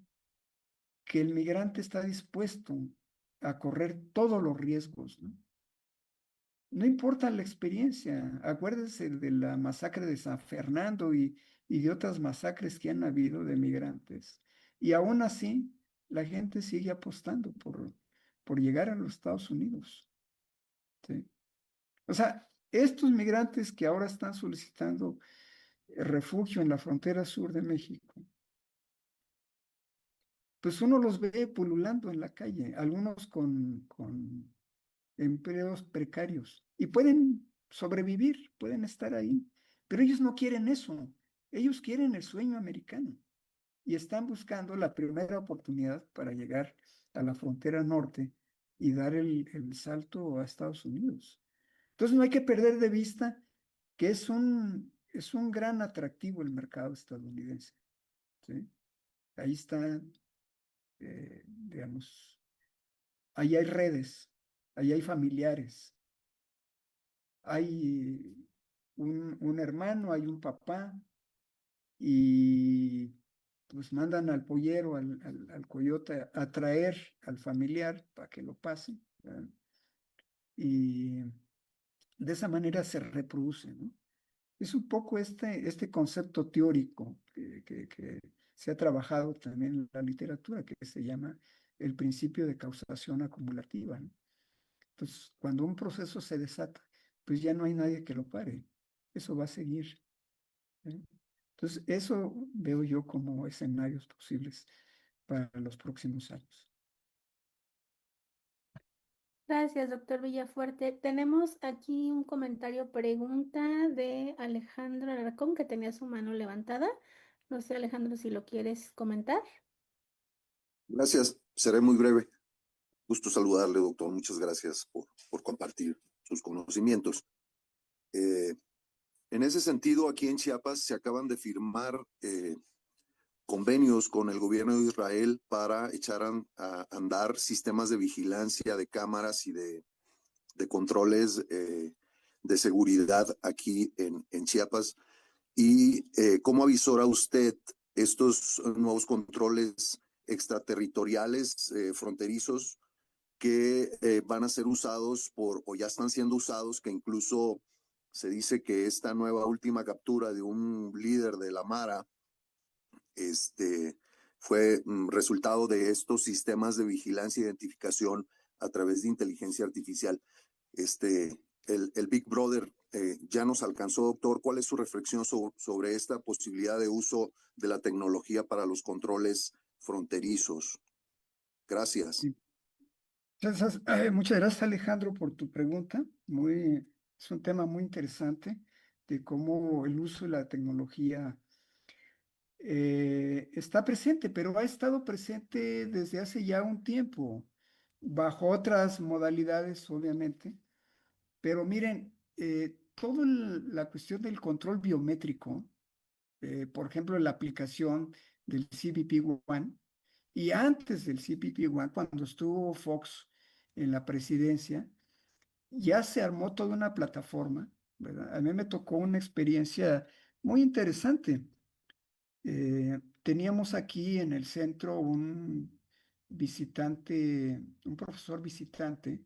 que el migrante está dispuesto a correr todos los riesgos, ¿no? No importa la experiencia. Acuérdense de la masacre de San Fernando y de otras masacres que han habido de migrantes. Y aún así, la gente sigue apostando por llegar a los Estados Unidos. ¿Sí? O sea, estos migrantes que ahora están solicitando refugio en la frontera sur de México, pues uno los ve pululando en la calle, algunos con empleos precarios y pueden sobrevivir, pueden estar ahí, pero ellos no quieren eso, ellos quieren el sueño americano y están buscando la primera oportunidad para llegar a la frontera norte y dar el salto a Estados Unidos. Entonces no hay que perder de vista que es un gran atractivo el mercado estadounidense. ¿Sí? Ahí está, digamos, ahí hay redes, ahí hay familiares, hay un hermano, hay un papá y pues mandan al pollero, al coyote a traer al familiar para que lo pase, ¿verdad? Y de esa manera se reproduce, ¿no? Es un poco este concepto teórico que se ha trabajado también en la literatura, que se llama el principio de causación acumulativa, ¿no? Entonces, cuando un proceso se desata, pues ya no hay nadie que lo pare. Eso va a seguir. ¿Eh? Entonces, eso veo yo como escenarios posibles para los próximos años. Gracias, doctor Villafuerte. Tenemos aquí un comentario, pregunta de Alejandro Alarcón, que tenía su mano levantada. No sé, Alejandro, si lo quieres comentar. Gracias, seré muy breve. Gusto saludarle, doctor. Muchas gracias por compartir sus conocimientos. Eh, en ese sentido, aquí en Chiapas se acaban de firmar convenios con el gobierno de Israel para echar a andar sistemas de vigilancia, de cámaras y de controles de seguridad aquí en Chiapas. ¿Y cómo avisora usted estos nuevos controles extraterritoriales fronterizos que van a ser usados o ya están siendo usados, que incluso se dice que esta nueva última captura de un líder de la Mara fue resultado de estos sistemas de vigilancia e identificación a través de inteligencia artificial? El Big Brother ya nos alcanzó, doctor. ¿Cuál es su reflexión sobre esta posibilidad de uso de la tecnología para los controles fronterizos? Gracias. Sí. Muchas gracias, Alejandro, por tu pregunta. Es un tema muy interesante de cómo el uso de la tecnología está presente, pero ha estado presente desde hace ya un tiempo, bajo otras modalidades, obviamente. Pero miren, toda la cuestión del control biométrico, por ejemplo, la aplicación del CBP One, y antes del CBP One, cuando estuvo Fox en la presidencia, ya se armó toda una plataforma, ¿verdad? A mí me tocó una experiencia muy interesante. Teníamos aquí en el centro un visitante, un profesor visitante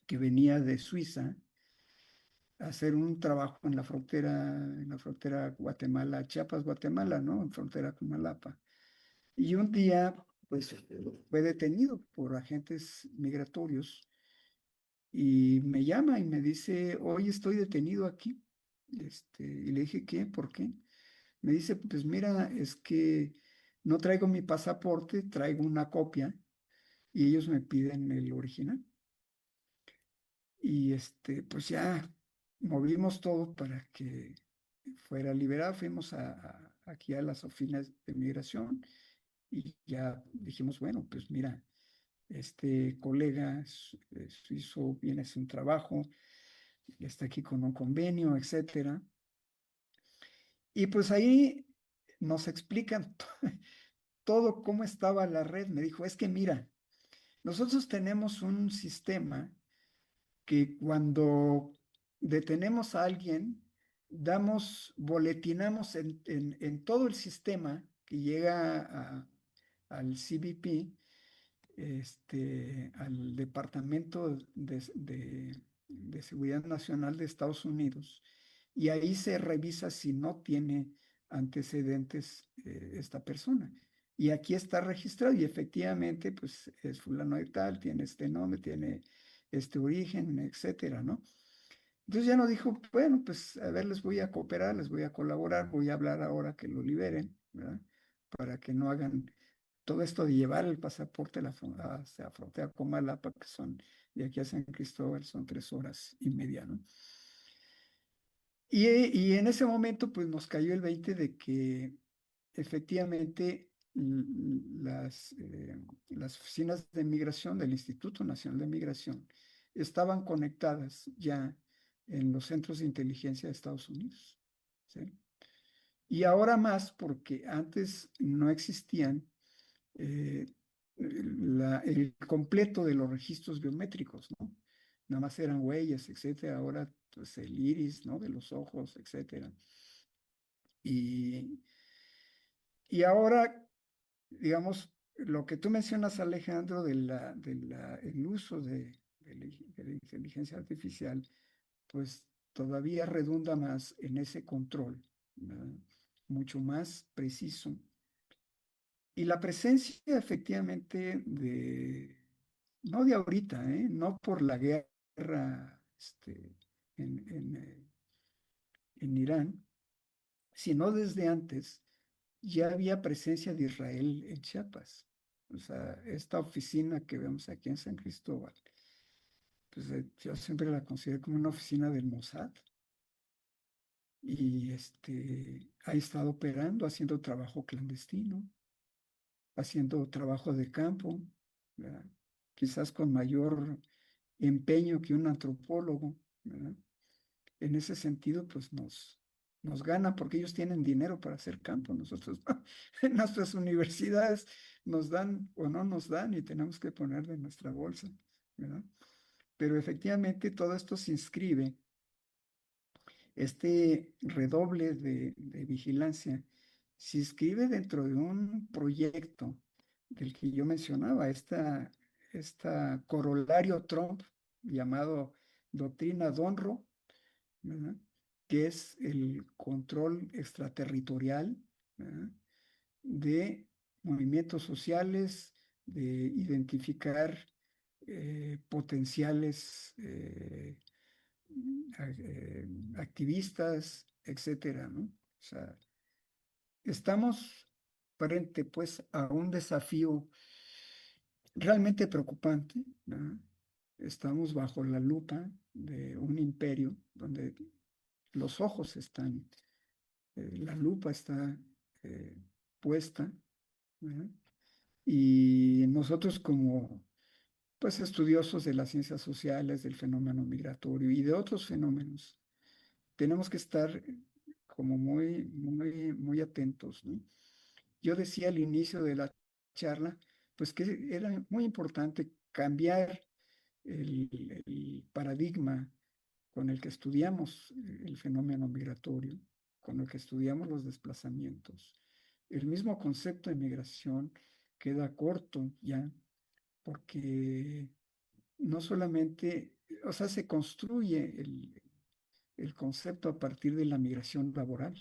que venía de Suiza a hacer un trabajo en la frontera Guatemala, Chiapas, Guatemala, ¿no? En frontera con Malapa. Y un día, pues, fue detenido por agentes migratorios y me llama y me dice, hoy estoy detenido aquí. Y le dije, ¿qué? ¿Por qué? Me dice, pues mira, es que no traigo mi pasaporte, traigo una copia y ellos me piden el original. Y pues ya movimos todo para que fuera liberado. Fuimos aquí a las oficinas de migración y ya dijimos, bueno, pues mira, este colega suizo viene a hacer un trabajo, está aquí con un convenio, etcétera. Y pues ahí nos explican todo cómo estaba la red. Me dijo, es que mira, nosotros tenemos un sistema que cuando detenemos a alguien, boletinamos en todo el sistema que llega al CBP, al departamento de Seguridad Nacional de Estados Unidos, y ahí se revisa si no tiene antecedentes esta persona. Y aquí está registrado y efectivamente, pues es fulano de tal, tiene este nombre, tiene este origen, etcétera, ¿no? Entonces ya nos dijo, bueno, pues a ver, les voy a cooperar, les voy a colaborar, voy a hablar ahora que lo liberen, ¿verdad? Para que no hagan todo esto de llevar el pasaporte hacia la frontera con Malapa, que son de aquí a San Cristóbal, son 3 horas y media, ¿no? Y en ese momento, pues nos cayó el 20 de que efectivamente las oficinas de migración del Instituto Nacional de Migración estaban conectadas ya en los centros de inteligencia de Estados Unidos, ¿sí? Y ahora más porque antes no existían eh, el completo de los registros biométricos, ¿no? Nada más eran huellas, etcétera. Ahora, pues el iris, ¿no? De los ojos, etcétera. Y, y ahora, digamos, lo que tú mencionas, Alejandro, el uso de la inteligencia artificial, pues todavía redunda más en ese control, ¿verdad? Mucho más preciso. Y la presencia efectivamente no de ahorita, no por la guerra en Irán, sino desde antes, ya había presencia de Israel en Chiapas. O sea, esta oficina que vemos aquí en San Cristóbal, pues yo siempre la considero como una oficina del Mossad. Y ha estado operando, haciendo trabajo clandestino, haciendo trabajo de campo, ¿verdad? Quizás con mayor empeño que un antropólogo, ¿verdad? En ese sentido, pues nos gana porque ellos tienen dinero para hacer campo. Nosotros no. En nuestras universidades nos dan o no nos dan y tenemos que poner de nuestra bolsa, ¿verdad? Pero efectivamente todo esto se inscribe, este redoble de vigilancia se inscribe dentro de un proyecto del que yo mencionaba, esta corolario Trump llamado Doctrina Donro, ¿verdad? Que es el control extraterritorial, ¿verdad? De movimientos sociales, de identificar potenciales activistas, etcétera, ¿no? O sea, estamos frente, pues, a un desafío realmente preocupante, ¿verdad? Estamos bajo la lupa de un imperio donde los ojos están, la lupa está eh, puesta, ¿verdad? Y nosotros como, pues, estudiosos de las ciencias sociales, del fenómeno migratorio y de otros fenómenos, tenemos que estar como muy, muy, muy atentos, ¿no? Yo decía al inicio de la charla, pues que era muy importante cambiar el paradigma con el que estudiamos el fenómeno migratorio, con el que estudiamos los desplazamientos. El mismo concepto de migración queda corto ya, porque no solamente, o sea, se construye el concepto a partir de la migración laboral.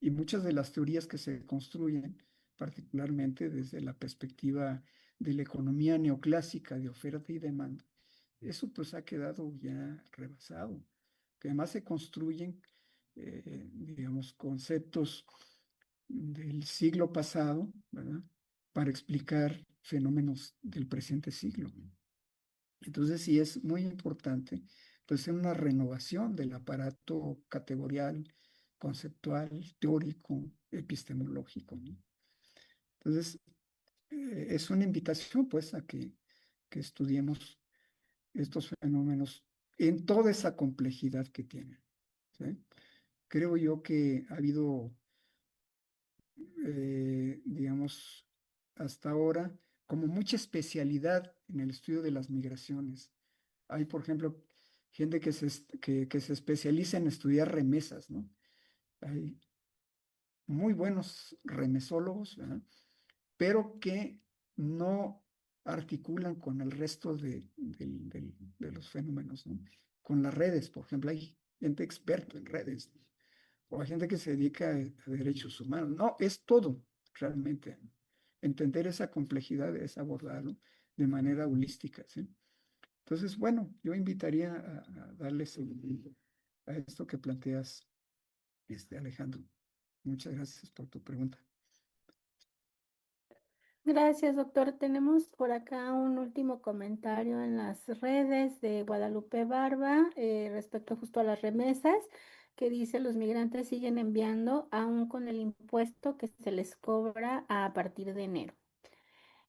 Y muchas de las teorías que se construyen, particularmente desde la perspectiva de la economía neoclásica de oferta y demanda, eso pues ha quedado ya rebasado, que además se construyen, digamos, conceptos del siglo pasado, ¿verdad? Para explicar fenómenos del presente siglo. Entonces sí es muy importante pues en una renovación del aparato categorial, conceptual, teórico, epistemológico, ¿no? Entonces es una invitación pues a que estudiemos estos fenómenos en toda esa complejidad que tienen, ¿sí? Creo yo que ha habido, digamos, hasta ahora como mucha especialidad en el estudio de las migraciones. Hay, por ejemplo, gente que se especializa en estudiar remesas, ¿no? Hay muy buenos remesólogos, ¿verdad? Pero que no articulan con el resto de los fenómenos, ¿no? con las redes. Por ejemplo, hay gente experta en redes, o hay gente que se dedica a derechos humanos. No, es todo realmente. Entender esa complejidad es abordarlo de manera holística, ¿sí? Entonces, bueno, yo invitaría a darle seguimiento a esto que planteas, Alejandro. Muchas gracias por tu pregunta. Gracias, doctor. Tenemos por acá un último comentario en las redes de Guadalupe Barba respecto justo a las remesas, que dice los migrantes siguen enviando aún con el impuesto que se les cobra a partir de enero.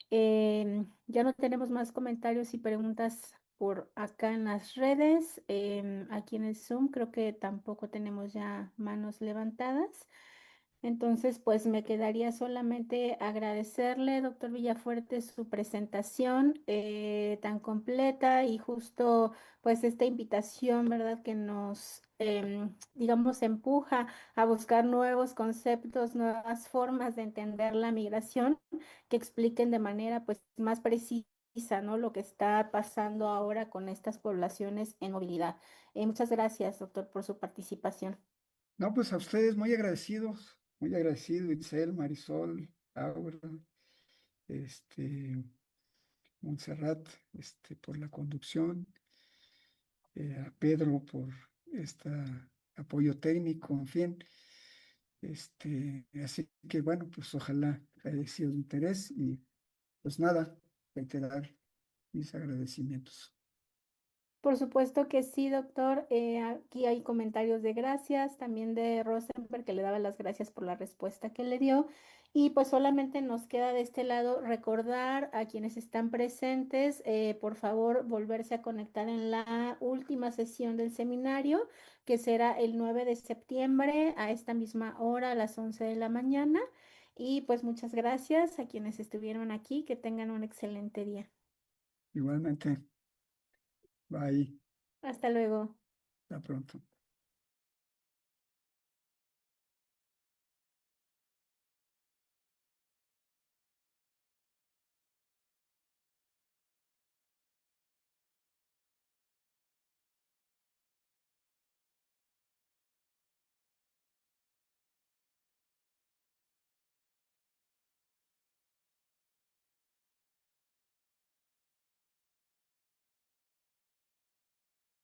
Ya no tenemos más comentarios y preguntas por acá en las redes. Aquí en el Zoom creo que tampoco tenemos ya manos levantadas. Entonces, pues me quedaría solamente agradecerle, doctor Villafuerte, su presentación tan completa y justo pues esta invitación, ¿verdad? Que nos, digamos, empuja a buscar nuevos conceptos, nuevas formas de entender la migración que expliquen de manera pues más precisa, ¿no? Lo que está pasando ahora con estas poblaciones en movilidad. Muchas gracias, doctor, por su participación. No, pues a ustedes muy agradecido, Itzel, Marisol, Aura, este, Montserrat, por la conducción, a Pedro por este apoyo técnico, en fin. Así que bueno, pues ojalá haya sido de interés y pues nada, reiterar mis agradecimientos. Por supuesto que sí, doctor. Aquí hay comentarios de gracias, también de Rosenberg, que le daba las gracias por la respuesta que le dio. Y pues solamente nos queda de este lado recordar a quienes están presentes, por favor, volverse a conectar en la última sesión del seminario, que será el 9 de septiembre a esta misma hora, a las 11 de la mañana. Y pues muchas gracias a quienes estuvieron aquí, que tengan un excelente día. Igualmente, bye, Hasta luego. hasta pronto.